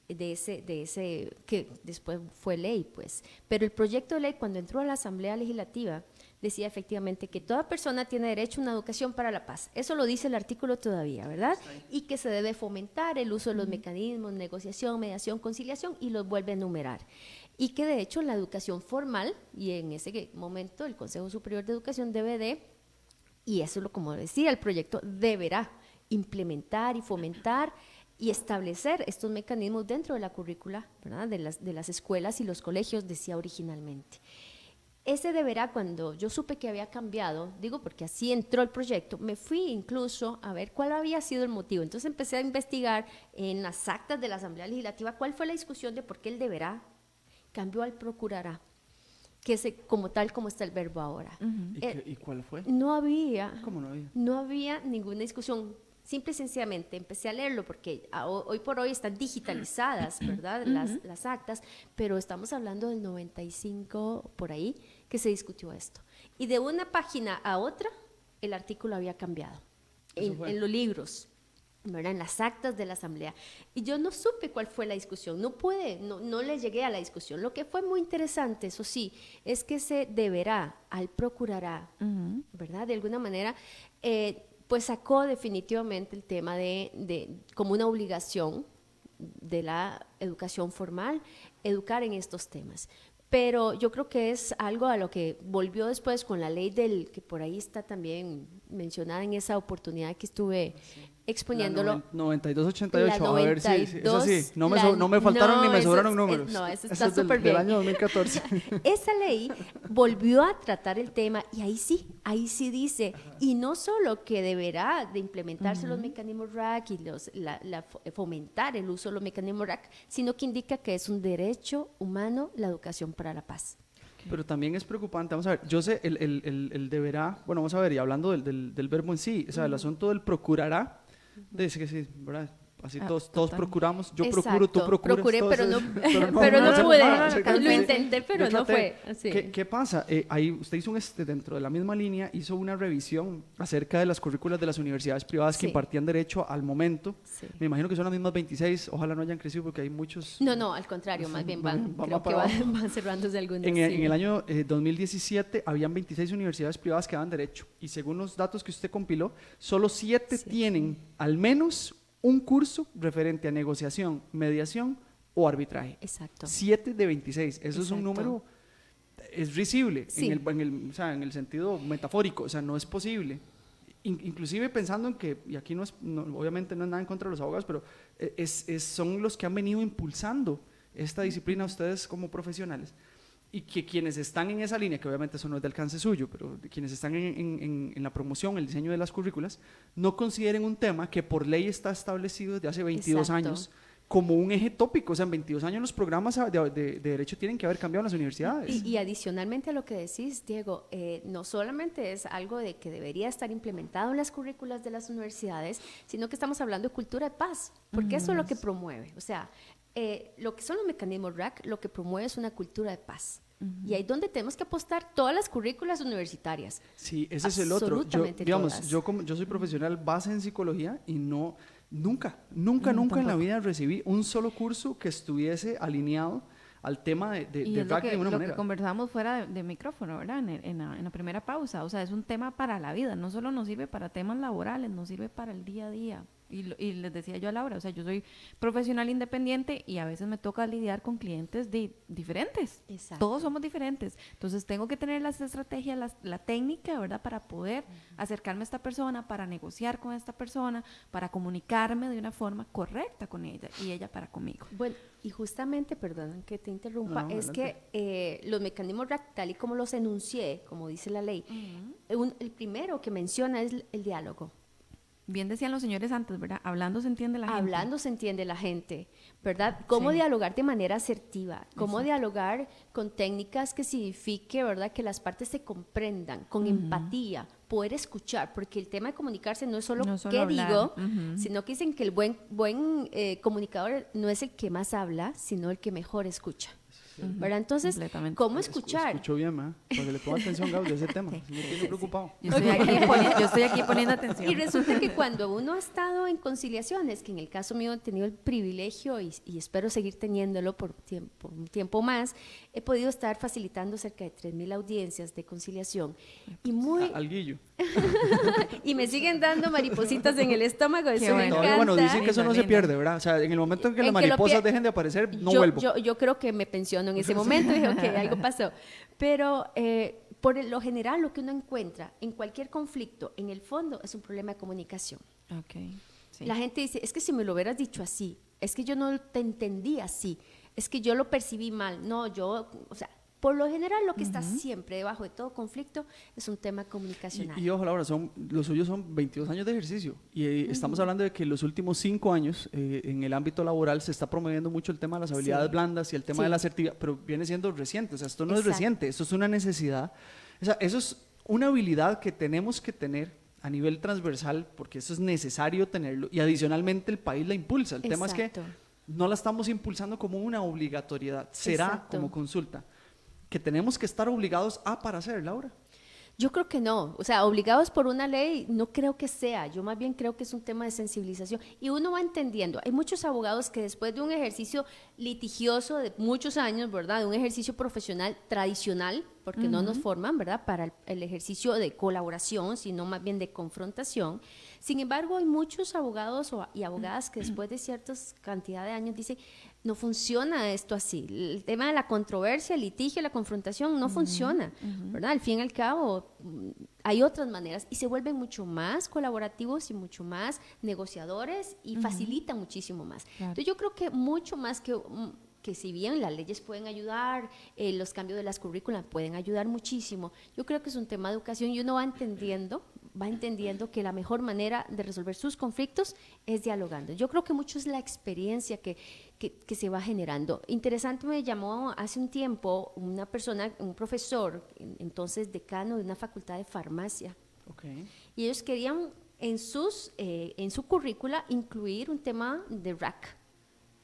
de ese que después fue ley, pues, pero el proyecto de ley cuando entró a la Asamblea Legislativa decía efectivamente que toda persona tiene derecho a una educación para la paz. Eso lo dice el artículo todavía, ¿verdad? Y que se debe fomentar el uso de los mecanismos, negociación, mediación, conciliación, y los vuelve a enumerar. Y que de hecho la educación formal, y en ese momento el Consejo Superior de Educación debe de, y eso es como decía el proyecto, deberá implementar y fomentar y establecer estos mecanismos dentro de la currícula, ¿verdad? de las escuelas y los colegios, decía originalmente. Ese deberá, cuando yo supe que había cambiado, digo porque así entró el proyecto, me fui incluso a ver cuál había sido el motivo. Entonces empecé a investigar en las actas de la Asamblea Legislativa cuál fue la discusión de por qué el deberá cambió al procurará, que es como tal como está el verbo ahora. ¿Y cuál fue? No había. ¿Cómo no había? No había ninguna discusión. Simple y sencillamente empecé a leerlo porque hoy por hoy están digitalizadas, ¿verdad? Las actas, pero estamos hablando del 95 por ahí que se discutió esto. Y de una página a otra, el artículo había cambiado en los libros, ¿verdad? En las actas de la Asamblea. Y yo no supe cuál fue la discusión, no le llegué a la discusión. Lo que fue muy interesante, eso sí, es que se deberá al procurará, ¿verdad? De alguna manera, pues sacó definitivamente el tema de como una obligación de la educación formal, educar en estos temas. Pero yo creo que es algo a lo que volvió después con la ley que por ahí está también mencionada en esa oportunidad que estuve exponiéndolo. 9288, a ver si es así. No me faltaron ni me sobraron números. No, eso está súper bien. Del año 2014. Esa ley volvió a tratar el tema y ahí sí dice, y no solo que deberá de implementarse los mecanismos RAC y fomentar el uso de los mecanismos RAC, sino que indica que es un derecho humano la educación para la paz. Pero también es preocupante, vamos a ver, yo sé, el deberá, bueno, vamos a ver, y hablando del verbo en sí, o sea, el asunto del procurará, dice que sí, ¿verdad? así todos procuramos, yo procuro, tú Exacto, procuras. procuré, entonces, pero no pude, no, lo intenté, pero no fue. Sí. ¿Qué pasa? Ahí usted hizo dentro de la misma línea, hizo una revisión acerca de las currículas de las universidades privadas que impartían derecho al momento. Sí. Me imagino que son las mismas 26, ojalá no hayan crecido porque hay muchos. No, al contrario, más bien creo que van cerrándose algunas. En el año 2017 habían 26 universidades privadas que daban derecho y según los datos que usted compiló, solo 7 tienen al menos un curso referente a negociación, mediación o arbitraje. Exacto. 7 de 26. Eso es un número, es risible en el sentido metafórico, o sea, no es posible. Inclusive pensando en que, y aquí obviamente no es nada en contra de los abogados, pero son los que han venido impulsando esta disciplina ustedes como profesionales. Y que quienes están en esa línea, que obviamente eso no es de alcance suyo, pero quienes están en la promoción, el diseño de las currículas, no consideren un tema que por ley está establecido desde hace 22 años como un eje tópico. O sea, en 22 años los programas de derecho tienen que haber cambiado en las universidades. Y adicionalmente a lo que decís, Diego, no solamente es algo de que debería estar implementado en las currículas de las universidades, sino que estamos hablando de cultura de paz, porque eso es lo que promueve. O sea, lo que son los mecanismos RAC, lo que promueve es una cultura de paz. Y ahí es donde tenemos que apostar todas las currículas universitarias. Sí, ese es el otro. Yo soy profesional base en psicología y nunca en la vida recibí un solo curso que estuviese alineado al tema de RAC de una manera. Lo que conversamos fuera de micrófono, ¿verdad? En la primera pausa. O sea, es un tema para la vida. No solo nos sirve para temas laborales, nos sirve para el día a día. Y les decía yo a Laura, o sea, yo soy profesional independiente y a veces me toca lidiar con clientes diferentes. Exacto. Todos somos diferentes. Entonces tengo que tener las estrategias, la técnica, ¿verdad? Para poder acercarme a esta persona, para negociar con esta persona, para comunicarme de una forma correcta con ella y ella para conmigo. Bueno, y justamente, perdón que te interrumpa, es que los mecanismos RAC, tal y como los enuncié, como dice la ley, el primero que menciona es el diálogo. Bien decían los señores antes, ¿verdad? Hablando se entiende la gente. Hablando se entiende la gente, ¿verdad? Cómo dialogar de manera asertiva, cómo dialogar con técnicas que signifique, ¿verdad? Que las partes se comprendan, con empatía, poder escuchar, porque el tema de comunicarse no es solo qué hablar, digo, sino que dicen que el buen comunicador no es el que más habla, sino el que mejor escucha. ¿Verdad? Entonces, ¿cómo escuchar? Escucho bien, para que le ponga atención, Gaby, a ese tema. Me tiene preocupado. Yo estoy aquí poniendo atención. Y resulta que cuando uno ha estado en conciliaciones, que en el caso mío he tenido el privilegio y espero seguir teniéndolo por un tiempo más, he podido estar facilitando cerca de 3,000 audiencias de conciliación. Y Alguillo. Y me siguen dando maripositas en el estómago. Eso me encanta. Bueno, dicen que eso no se pierde, ¿verdad? O sea, en el momento en que las mariposas dejen de aparecer, no vuelvo. Yo creo que me pensiono en ese momento y dije, ok, algo pasó. Pero por lo general lo que uno encuentra en cualquier conflicto, en el fondo, es un problema de comunicación. Okay, sí. La gente dice, es que si me lo hubieras dicho así, es que yo no te entendí así, es que yo lo percibí mal. No, o sea, por lo general lo que está siempre debajo de todo conflicto es un tema comunicacional. Y ojo, Laura, los suyos son 22 años de ejercicio y estamos hablando de que en los últimos 5 años en el ámbito laboral se está promoviendo mucho el tema de las habilidades blandas y el tema de la asertividad, pero viene siendo reciente, o sea, esto no es reciente, esto es una necesidad, o sea, eso es una habilidad que tenemos que tener a nivel transversal porque eso es necesario tenerlo y adicionalmente el país la impulsa, el tema es que no la estamos impulsando como una obligatoriedad, será como consulta. ¿Que tenemos que estar obligados para hacer, Laura? Yo creo que no, o sea, obligados por una ley no creo que sea, yo más bien creo que es un tema de sensibilización y uno va entendiendo, hay muchos abogados que después de un ejercicio litigioso de muchos años, ¿verdad?, de un ejercicio profesional tradicional, porque no nos forman, ¿verdad?, para el ejercicio de colaboración, sino más bien de confrontación. Sin embargo, hay muchos abogados y abogadas que después de cierta cantidad de años dicen, no funciona esto así. El tema de la controversia, el litigio, la confrontación no funciona, ¿verdad? Al fin y al cabo, hay otras maneras y se vuelven mucho más colaborativos y mucho más negociadores y facilitan muchísimo más. Claro. Entonces yo creo que mucho más que si bien las leyes pueden ayudar, los cambios de las currículas pueden ayudar muchísimo, yo creo que es un tema de educación y uno va entendiendo que la mejor manera de resolver sus conflictos es dialogando. Yo creo que mucho es la experiencia que se va generando. Interesante, me llamó hace un tiempo una persona, un profesor, entonces decano de una facultad de farmacia. Okay. Y ellos querían en su currícula incluir un tema de RAC.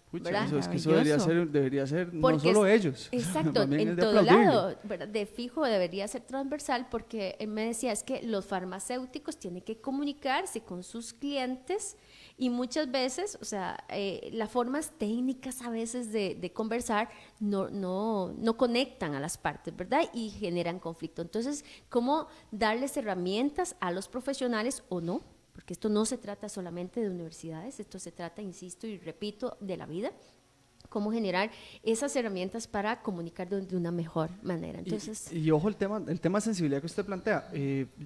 Pucha, eso debería ser no solo ellos. Exacto, en todo lado, ¿verdad? De fijo debería ser transversal, porque él me decía, es que los farmacéuticos tienen que comunicarse con sus clientes y muchas veces, o sea, las formas técnicas a veces de conversar no conectan a las partes, ¿verdad? Y generan conflicto. Entonces, ¿cómo darles herramientas a los profesionales o no? Porque esto no se trata solamente de universidades, esto se trata, insisto y repito, de la vida, cómo generar esas herramientas para comunicar de una mejor manera. Entonces, y ojo, el tema de sensibilidad que usted plantea,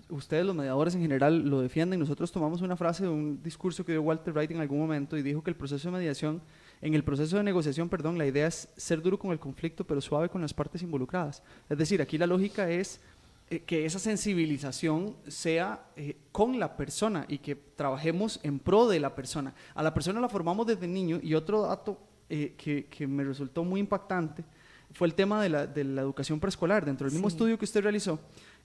ustedes los mediadores en general lo defienden. Nosotros tomamos una frase de un discurso que dio Walter Wright en algún momento y dijo que el proceso de mediación, en el proceso de negociación, la idea es ser duro con el conflicto pero suave con las partes involucradas. Es decir, aquí la lógica es que esa sensibilización sea con la persona y que trabajemos en pro de la persona. A la persona la formamos desde niño. Y otro dato que me resultó muy impactante fue el tema de la educación preescolar, dentro del mismo estudio que usted realizó,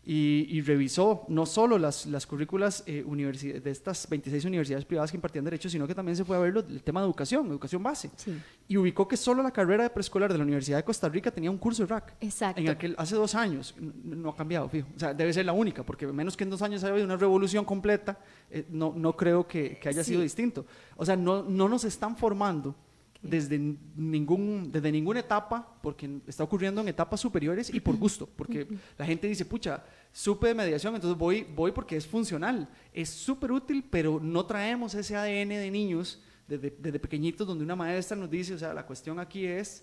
y revisó no solo las currículas de estas 26 universidades privadas que impartían derecho, sino que también se fue a ver el tema de educación base. Sí. Y ubicó que solo la carrera de preescolar de la Universidad de Costa Rica tenía un curso de RAC. Exacto. Hace 2 años, no ha cambiado, fijo. O sea, debe ser la única, porque menos que en 2 años haya habido una revolución completa, no creo que haya sido distinto. O sea, no nos están formando desde ninguna etapa, porque está ocurriendo en etapas superiores y por gusto, porque la gente dice, pucha, supe de mediación, entonces voy porque es funcional, es súper útil, pero no traemos ese ADN de niños desde pequeñitos, donde una maestra nos dice, o sea, la cuestión aquí es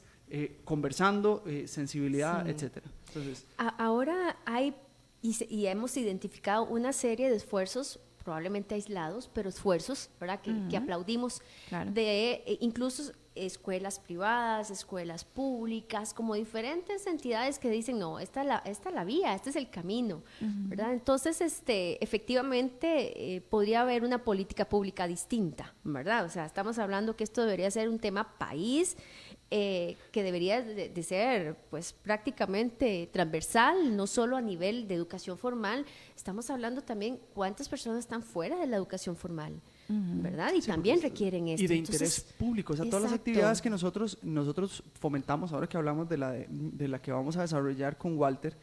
conversando, sensibilidad, etcétera. Entonces, ahora hay y hemos identificado una serie de esfuerzos, probablemente aislados, pero esfuerzos, ¿verdad? Que aplaudimos, claro, de incluso escuelas privadas, escuelas públicas, como diferentes entidades que dicen, no, esta es la vía, este es el camino, ¿verdad? Entonces, efectivamente, podría haber una política pública distinta, ¿verdad? O sea, estamos hablando que esto debería ser un tema país, que debería de ser pues prácticamente transversal, no solo a nivel de educación formal. Estamos hablando también cuántas personas están fuera de la educación formal, ¿verdad? Y también requieren esto. Y de interés público, o sea, todas las actividades que nosotros fomentamos, ahora que hablamos de la que vamos a desarrollar con Walter,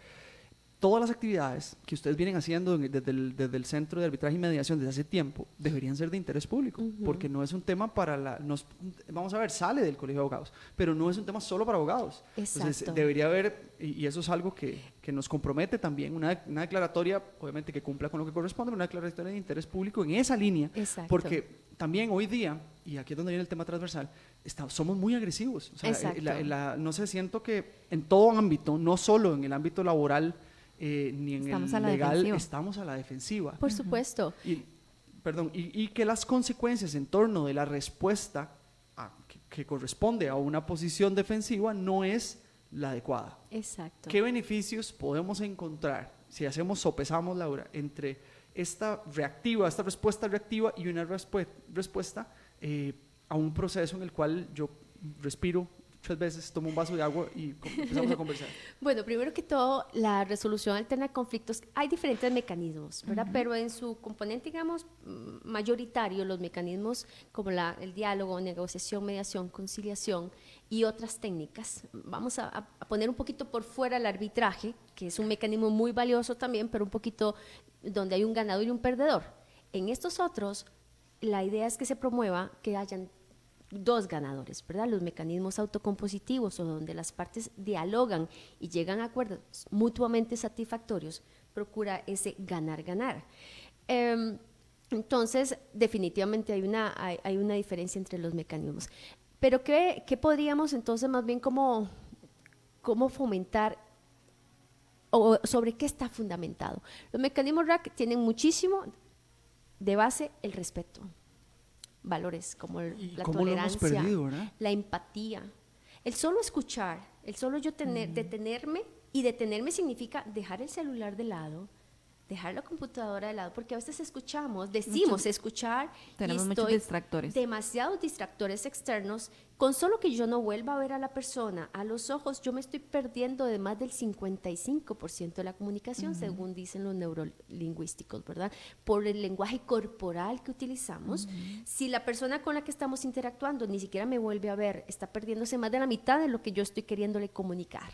todas las actividades que ustedes vienen haciendo desde el Centro de Arbitraje y Mediación desde hace tiempo deberían ser de interés público, porque no es un tema vamos a ver, sale del Colegio de Abogados, pero no es un tema solo para abogados. Exacto. Entonces debería haber, y eso es algo que nos compromete también, una declaratoria, obviamente que cumpla con lo que corresponde, una declaratoria de interés público en esa línea. Exacto. Porque también hoy día, y aquí es donde viene el tema transversal, somos muy agresivos. O sea, no sé, siento que en todo ámbito, no solo en el ámbito laboral, ni en el legal, estamos a la defensiva. Por supuesto. Y que las consecuencias en torno de la respuesta que corresponde a una posición defensiva no es la adecuada. Exacto. ¿Qué beneficios podemos encontrar si sopesamos, Laura, entre esta respuesta reactiva y una respuesta a un proceso en el cual yo respiro 3 veces, tomo un vaso de agua y empezamos a conversar? Bueno, primero que todo, la resolución alterna de conflictos, hay diferentes mecanismos, ¿verdad? Pero en su componente, digamos, mayoritario, los mecanismos como el diálogo, negociación, mediación, conciliación y otras técnicas. Vamos a poner un poquito por fuera el arbitraje, que es un mecanismo muy valioso también, pero un poquito donde hay un ganador y un perdedor. En estos otros, la idea es que se promueva que hayan 2 ganadores, ¿verdad? Los mecanismos autocompositivos, o donde las partes dialogan y llegan a acuerdos mutuamente satisfactorios, procura ese ganar-ganar. Entonces, definitivamente hay una diferencia entre los mecanismos. Pero ¿qué podríamos entonces más bien cómo fomentar, o sobre qué está fundamentado? Los mecanismos RAC tienen muchísimo de base el respeto, valores como la tolerancia, la empatía, el solo escuchar, el solo yo detenerme, y detenerme significa dejar el celular de lado, dejar la computadora de lado, porque a veces decimos escuchar, tenemos y muchos estoy distractores. Demasiados distractores externos. Con solo que yo no vuelva a ver a la persona a los ojos, yo me estoy perdiendo de más del 55% de la comunicación, según dicen los neurolingüísticos, ¿verdad? Por el lenguaje corporal que utilizamos. Si la persona con la que estamos interactuando ni siquiera me vuelve a ver, está perdiéndose más de la mitad de lo que yo estoy queriéndole comunicar.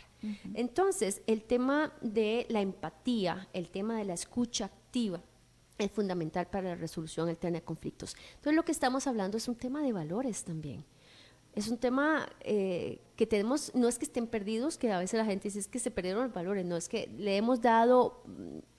Entonces, el tema de la empatía, el tema de la escucha activa, es fundamental para la resolución alterna de conflictos. Entonces, lo que estamos hablando es un tema de valores también. Es un tema que tenemos, no es que estén perdidos, que a veces la gente dice es que se perdieron los valores, no, es que le hemos dado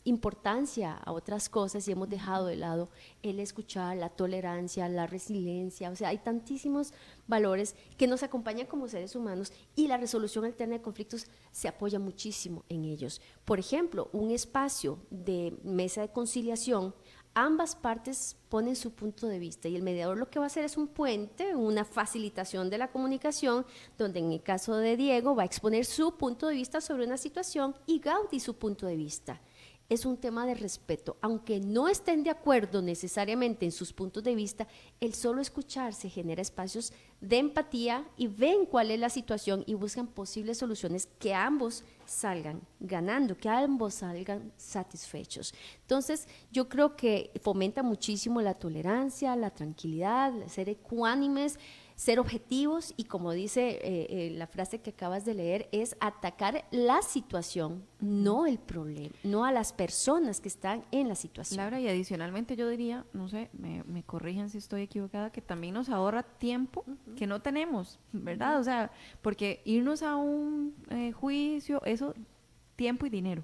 importancia a otras cosas y hemos dejado de lado el escuchar, la tolerancia, la resiliencia. O sea, hay tantísimos valores que nos acompañan como seres humanos y la resolución alterna de conflictos se apoya muchísimo en ellos. Por ejemplo, un espacio de mesa de conciliación, ambas partes ponen su punto de vista y el mediador lo que va a hacer es un puente, una facilitación de la comunicación, donde en el caso de Diego va a exponer su punto de vista sobre una situación y Gaudí su punto de vista. Es un tema de respeto, aunque no estén de acuerdo necesariamente en sus puntos de vista, el solo escucharse genera espacios de empatía y ven cuál es la situación y buscan posibles soluciones que ambos salgan ganando, que ambos salgan satisfechos. Entonces, yo creo que fomenta muchísimo la tolerancia, la tranquilidad, ser ecuánimes, ser objetivos y, como dice la frase que acabas de leer, es atacar la situación, no el problema, no a las personas que están en la situación. Laura, y adicionalmente yo diría, no sé, me corrigen si estoy equivocada, que también nos ahorra tiempo que no tenemos, ¿verdad? O sea, porque irnos a un juicio, eso, tiempo y dinero,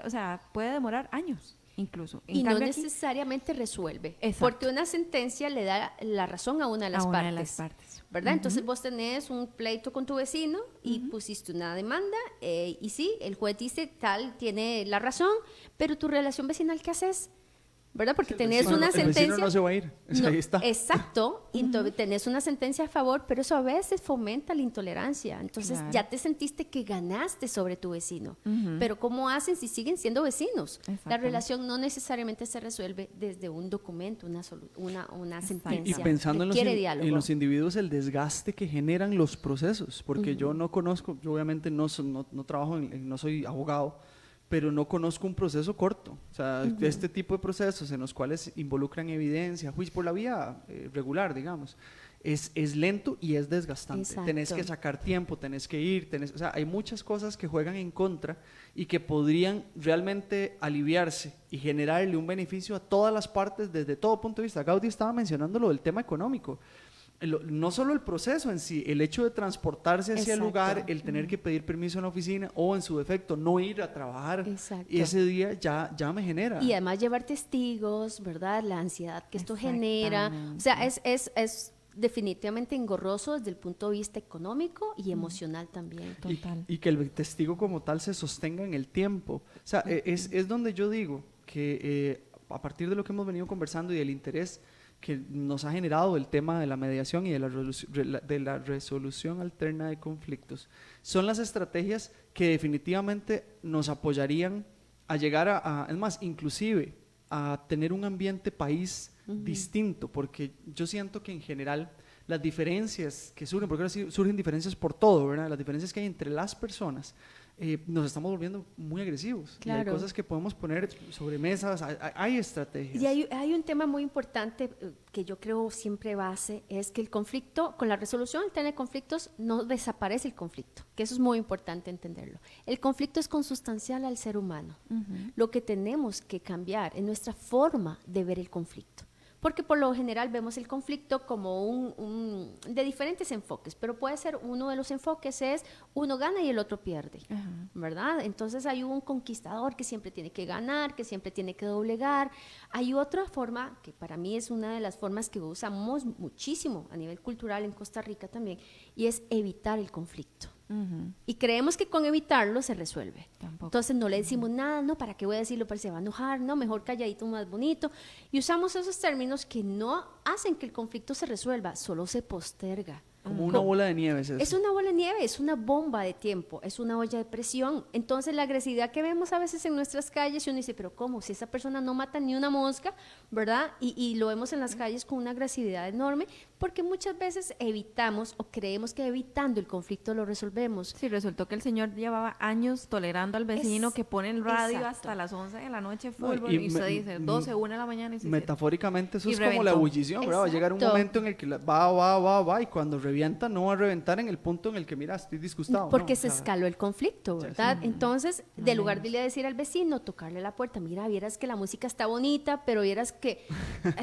o sea, puede demorar años. Incluso. Y no necesariamente resuelve. Exacto. Porque una sentencia le da la razón a una de las partes. ¿Verdad? Entonces vos tenés un pleito con tu vecino y pusiste una demanda y sí, el juez dice tal, tiene la razón, pero tu relación vecinal, ¿qué haces? ¿Verdad? Porque tenés una sentencia. El vecino no se va a ir. No, ahí está. Exacto. Entonces, tenés una sentencia a favor, pero eso a veces fomenta la intolerancia. Entonces, ya te sentiste que ganaste sobre tu vecino. Pero ¿cómo hacen si siguen siendo vecinos? La relación no necesariamente se resuelve desde un documento, una sentencia. Y pensando en los individuos, el desgaste que generan los procesos, porque yo no conozco, yo obviamente no trabajo, no soy abogado, pero no conozco un proceso corto. O sea, este tipo de procesos en los cuales involucran evidencia, juicio por la vía regular, digamos, es lento y es desgastante. Exacto. Tenés que sacar tiempo, tenés que ir, o sea, hay muchas cosas que juegan en contra y que podrían realmente aliviarse y generarle un beneficio a todas las partes desde todo punto de vista. Gaudí estaba mencionando lo del tema económico. No solo el proceso en sí, el hecho de transportarse hacia el lugar, el tener que pedir permiso en la oficina o en su defecto no ir a trabajar, y ese día ya me genera. Y además llevar testigos, ¿verdad? La ansiedad que esto genera. O sea, es definitivamente engorroso desde el punto de vista económico y emocional también. Total. Y que el testigo como tal se sostenga en el tiempo. O sea, es donde yo digo que a partir de lo que hemos venido conversando y del interés que nos ha generado el tema de la mediación y de la resolución alterna de conflictos, son las estrategias que definitivamente nos apoyarían a llegar es más, inclusive a tener un ambiente país distinto, porque yo siento que en general las diferencias que surgen, porque ahora surgen diferencias por todo, ¿verdad? Las diferencias que hay entre las personas, nos estamos volviendo muy agresivos. Claro. Y hay cosas que podemos poner sobre mesas, hay estrategias. Y hay un tema muy importante que yo creo siempre base, es que el conflicto, con la resolución alterna de conflictos, no desaparece el conflicto, que eso es muy importante entenderlo. El conflicto es consustancial al ser humano. Lo que tenemos que cambiar es nuestra forma de ver el conflicto. Porque por lo general vemos el conflicto como de diferentes enfoques, pero puede ser uno de los enfoques es uno gana y el otro pierde, ¿verdad? Entonces hay un conquistador que siempre tiene que ganar, que siempre tiene que doblegar. Hay otra forma, que para mí es una de las formas que usamos muchísimo a nivel cultural en Costa Rica también, y es evitar el conflicto. Y creemos que con evitarlo se resuelve. Tampoco. Entonces no le decimos nada, no, ¿para qué voy a decirlo? Porque se va a enojar, no, mejor calladito, más bonito. Y usamos esos términos que no hacen que el conflicto se resuelva, solo se posterga. Como una bola de nieve. Es una bola de nieve, es una bomba de tiempo, es una olla de presión. Entonces la agresividad que vemos a veces en nuestras calles, y uno dice, pero ¿cómo? Si esa persona no mata ni una mosca, ¿verdad? Y lo vemos en las calles con una agresividad enorme, porque muchas veces evitamos o creemos que evitando el conflicto lo resolvemos. Sí, resultó que el señor llevaba años tolerando al vecino que pone el radio hasta las 11 de la noche fútbol, y usted dice 12, 1 de la mañana. Y metafóricamente eso es reventó. como la ebullición, ¿verdad? Va a llegar un momento en el que va, y cuando revienta no va a reventar en el punto en el que, mira, estoy disgustado. Porque se escaló el conflicto, ¿verdad? Entonces, de lugar de irle a decir al vecino, tocarle la puerta, mira, vieras que la música está bonita, pero vieras que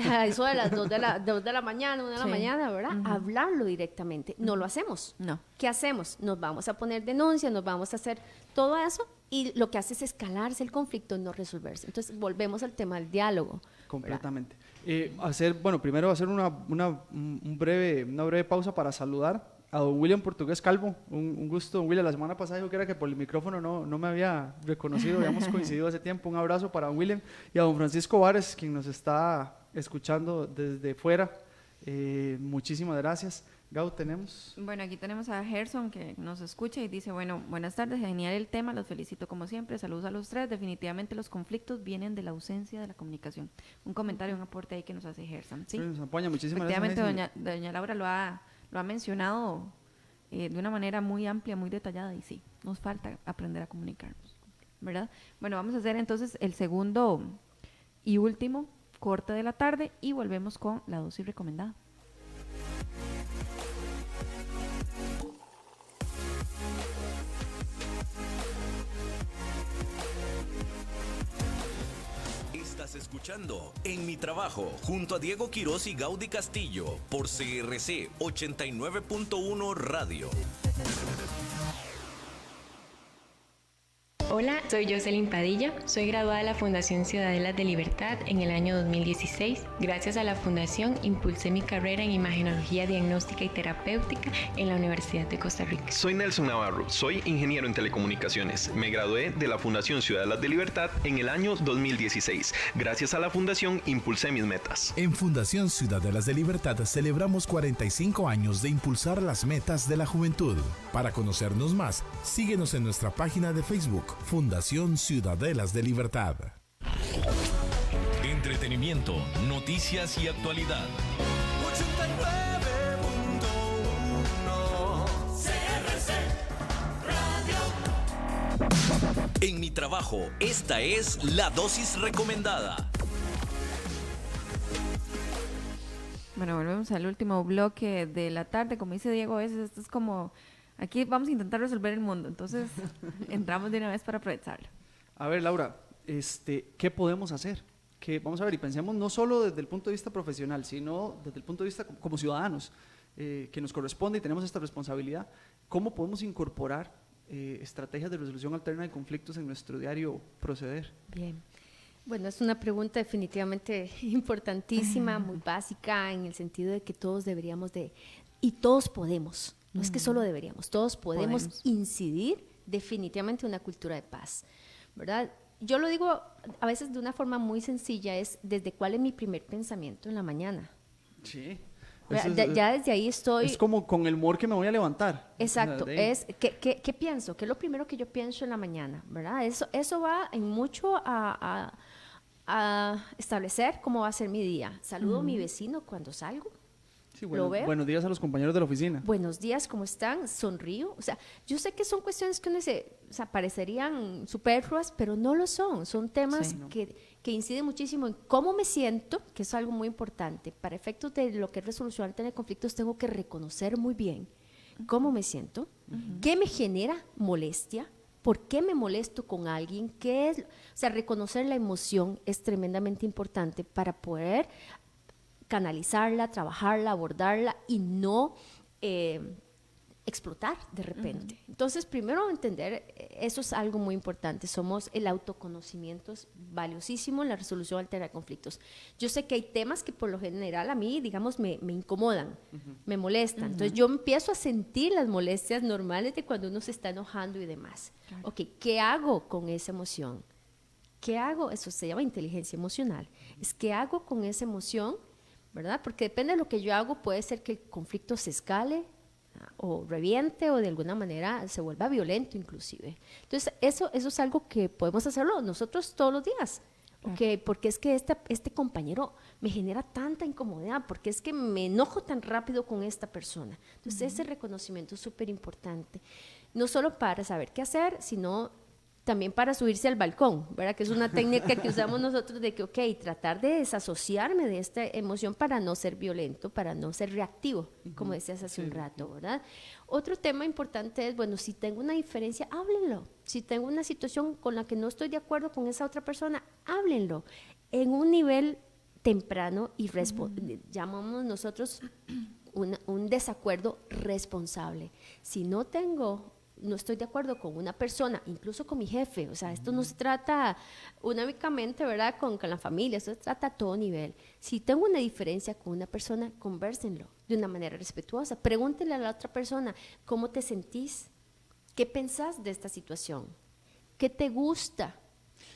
a eso de las 2 de la mañana, 1 de la mañana, ¿verdad? Hablarlo directamente. No lo hacemos. No. ¿Qué hacemos? Nos vamos a poner denuncias, nos vamos a hacer todo eso, y lo que hace es escalarse el conflicto, no resolverse. Entonces, volvemos al tema del diálogo. Completamente. Primero hacer una breve pausa para saludar a don William Portugués Calvo. Un gusto, don William. La semana pasada dijo que era que por el micrófono no me había reconocido, habíamos coincidido hace tiempo. Un abrazo para don William y a don Francisco Vares, quien nos está escuchando desde fuera. Muchísimas gracias. Gau, tenemos. Bueno, aquí tenemos a Gerson que nos escucha y dice, bueno, buenas tardes, genial el tema, los felicito como siempre, saludos a los tres, definitivamente los conflictos vienen de la ausencia de la comunicación. Un comentario, un aporte ahí que nos hace Gerson, ¿sí? Nos apoya, muchísimas efectivamente, doña Laura lo ha mencionado de una manera muy amplia, muy detallada, y sí, nos falta aprender a comunicarnos, ¿verdad? Bueno, vamos a hacer entonces el segundo y último corte de la tarde y volvemos con la dosis recomendada. Estás escuchando En Mi Trabajo junto a Diego Quiroz y Gaudí Castillo por CRC 89.1 Radio. Hola, soy Jocelyn Padilla, soy graduada de la Fundación Ciudadelas de Libertad en el año 2016. Gracias a la Fundación impulsé mi carrera en Imagenología Diagnóstica y Terapéutica en la Universidad de Costa Rica. Soy Nelson Navarro, soy ingeniero en telecomunicaciones. Me gradué de la Fundación Ciudadelas de Libertad en el año 2016. Gracias a la Fundación impulsé mis metas. En Fundación Ciudadelas de Libertad celebramos 45 años de impulsar las metas de la juventud. Para conocernos más, síguenos en nuestra página de Facebook, Fundación Ciudadelas de Libertad. Entretenimiento, noticias y actualidad. 89.1 CRC Radio. En Mi Trabajo, esta es la dosis recomendada. Bueno, volvemos al último bloque de la tarde. Como dice Diego, esto es como... Aquí vamos a intentar resolver el mundo, entonces entramos de una vez para aprovecharlo. A ver, Laura, ¿qué podemos hacer? Vamos a ver, y pensemos no solo desde el punto de vista profesional, sino desde el punto de vista como ciudadanos, que nos corresponde y tenemos esta responsabilidad. ¿Cómo podemos incorporar estrategias de resolución alterna de conflictos en nuestro diario proceder? Bien. Bueno, es una pregunta definitivamente importantísima, muy básica, en el sentido de que todos deberíamos y todos podemos. No es que solo deberíamos, todos podemos incidir definitivamente en una cultura de paz, ¿verdad? Yo lo digo a veces de una forma muy sencilla, es desde cuál es mi primer pensamiento en la mañana. Sí. Ya desde ahí estoy... Es como con el humor que me voy a levantar. Exacto, es ¿qué pienso? ¿Qué es lo primero que yo pienso en la mañana? ¿Verdad? Eso va en mucho a establecer cómo va a ser mi día. Saludo a mi vecino cuando salgo. Sí, buenos días a los compañeros de la oficina. Buenos días, ¿cómo están? Sonrío. O sea, yo sé que son cuestiones que parecerían superfluas, pero no lo son. Son temas que inciden muchísimo en cómo me siento, que es algo muy importante. Para efectos de lo que es resolución alterna de conflictos, tengo que reconocer muy bien cómo me siento, qué me genera molestia, por qué me molesto con alguien, reconocer la emoción es tremendamente importante para poder canalizarla, trabajarla, abordarla y no explotar de repente. Entonces, primero entender, eso es algo muy importante, el autoconocimiento es valiosísimo en la resolución alterna de conflictos. Yo sé que hay temas que por lo general a mí, digamos, me incomodan, me molestan, entonces yo empiezo a sentir las molestias normales de cuando uno se está enojando y demás. Claro. Ok, ¿qué hago con esa emoción? ¿Qué hago? Eso se llama inteligencia emocional. ¿Qué hago con esa emoción? ¿Verdad? Porque depende de lo que yo hago, puede ser que el conflicto se escale o reviente o de alguna manera se vuelva violento inclusive. Entonces eso es algo que podemos hacerlo nosotros todos los días. Okay, porque es que este compañero me genera tanta incomodidad, porque es que me enojo tan rápido con esta persona. Entonces ese reconocimiento es súper importante, no solo para saber qué hacer, sino también para subirse al balcón, ¿verdad? Que es una técnica que usamos nosotros de que, ok, tratar de desasociarme de esta emoción para no ser violento, para no ser reactivo, como decías hace un rato, ¿verdad? Otro tema importante es, bueno, si tengo una diferencia, háblenlo. Si tengo una situación con la que no estoy de acuerdo con esa otra persona, háblenlo en un nivel temprano y llamamos nosotros un desacuerdo responsable. Si no estoy de acuerdo con una persona, incluso con mi jefe, o sea, esto no se trata únicamente, ¿verdad?, con la familia, esto se trata a todo nivel. Si tengo una diferencia con una persona, convérsenlo de una manera respetuosa, pregúntenle a la otra persona, ¿cómo te sentís? ¿Qué pensás de esta situación? ¿Qué te gusta?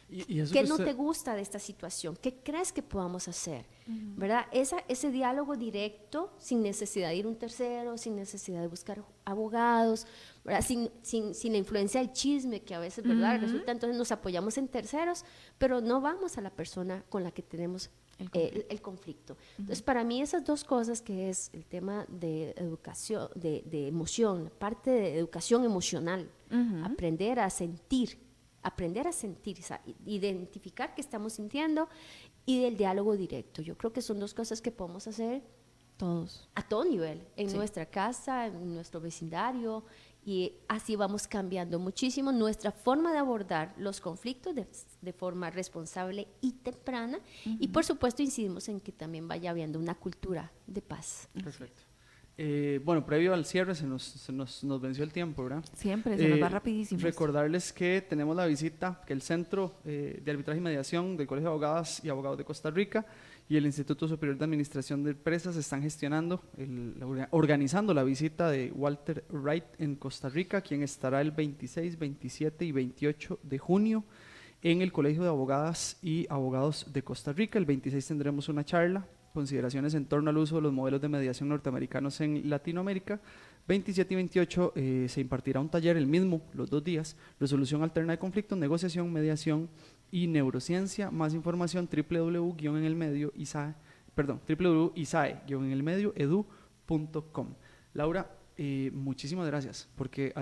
¿Qué no te gusta de esta situación? ¿Qué crees que podamos hacer? ¿Verdad? Ese diálogo directo, sin necesidad de ir a un tercero, sin necesidad de buscar abogados, ¿verdad? Sin la influencia del chisme, que a veces, ¿verdad?, resulta, entonces nos apoyamos en terceros, pero no vamos a la persona con la que tenemos el conflicto. Entonces, para mí esas dos cosas, que es el tema de educación, de emoción, parte de educación emocional, aprender a sentir, identificar qué estamos sintiendo, y del diálogo directo. Yo creo que son dos cosas que podemos hacer todos, a todo nivel, en nuestra casa, en nuestro vecindario, y así vamos cambiando muchísimo nuestra forma de abordar los conflictos de forma responsable y temprana, y por supuesto incidimos en que también vaya habiendo una cultura de paz. Perfecto. Bueno, previo al cierre se nos venció el tiempo, ¿verdad? Siempre, se nos va rapidísimo. Recordarles que tenemos la visita que el Centro de Arbitraje y Mediación del Colegio de Abogadas y Abogados de Costa Rica y el Instituto Superior de Administración de Empresas están gestionando, organizando la visita de Walter Wright en Costa Rica, quien estará el 26, 27 y 28 de junio en el Colegio de Abogadas y Abogados de Costa Rica. El 26 tendremos una charla, consideraciones en torno al uso de los modelos de mediación norteamericanos en Latinoamérica. 27 y 28 se impartirá un taller, el mismo, los 2 días, resolución alterna de conflictos, negociación, mediación y neurociencia. Más información www.isae-edu.com. Laura, muchísimas gracias, porque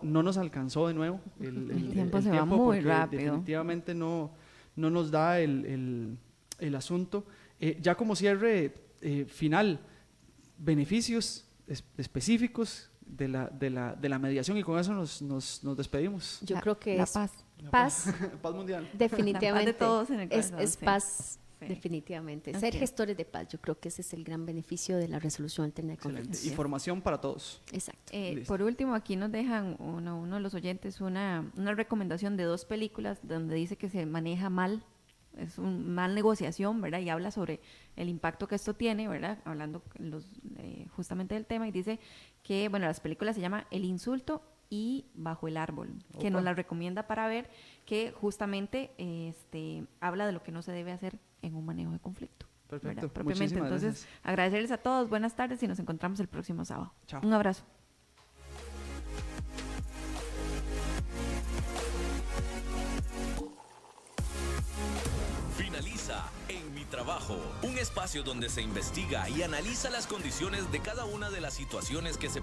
no nos alcanzó de nuevo el tiempo, se va muy rápido. Definitivamente no nos da el asunto. Ya como cierre final, beneficios específicos de la mediación, y con eso nos despedimos. Yo creo que la es paz. Paz mundial. Definitivamente. La paz de todos en el corazón, es paz. Sí. Definitivamente. Okay. Ser gestores de paz, yo creo que ese es el gran beneficio de la resolución alterna de conflictos. Y formación para todos. Exacto. Por último, aquí nos dejan uno de los oyentes una recomendación de 2 películas donde dice que se maneja mal, es un mal negociación, ¿verdad? Y habla sobre el impacto que esto tiene, ¿verdad? Hablando justamente del tema, y dice que, bueno, las películas se llama El Insulto y Bajo el Árbol, que nos la recomienda para ver, que justamente habla de lo que no se debe hacer en un manejo de conflicto. Perfecto. Propiamente. Entonces, gracias. Agradecerles a todos, buenas tardes, y nos encontramos el próximo sábado. Chao. Un abrazo. Finaliza En Mi Trabajo, un espacio donde se investiga y analiza las condiciones de cada una de las situaciones que se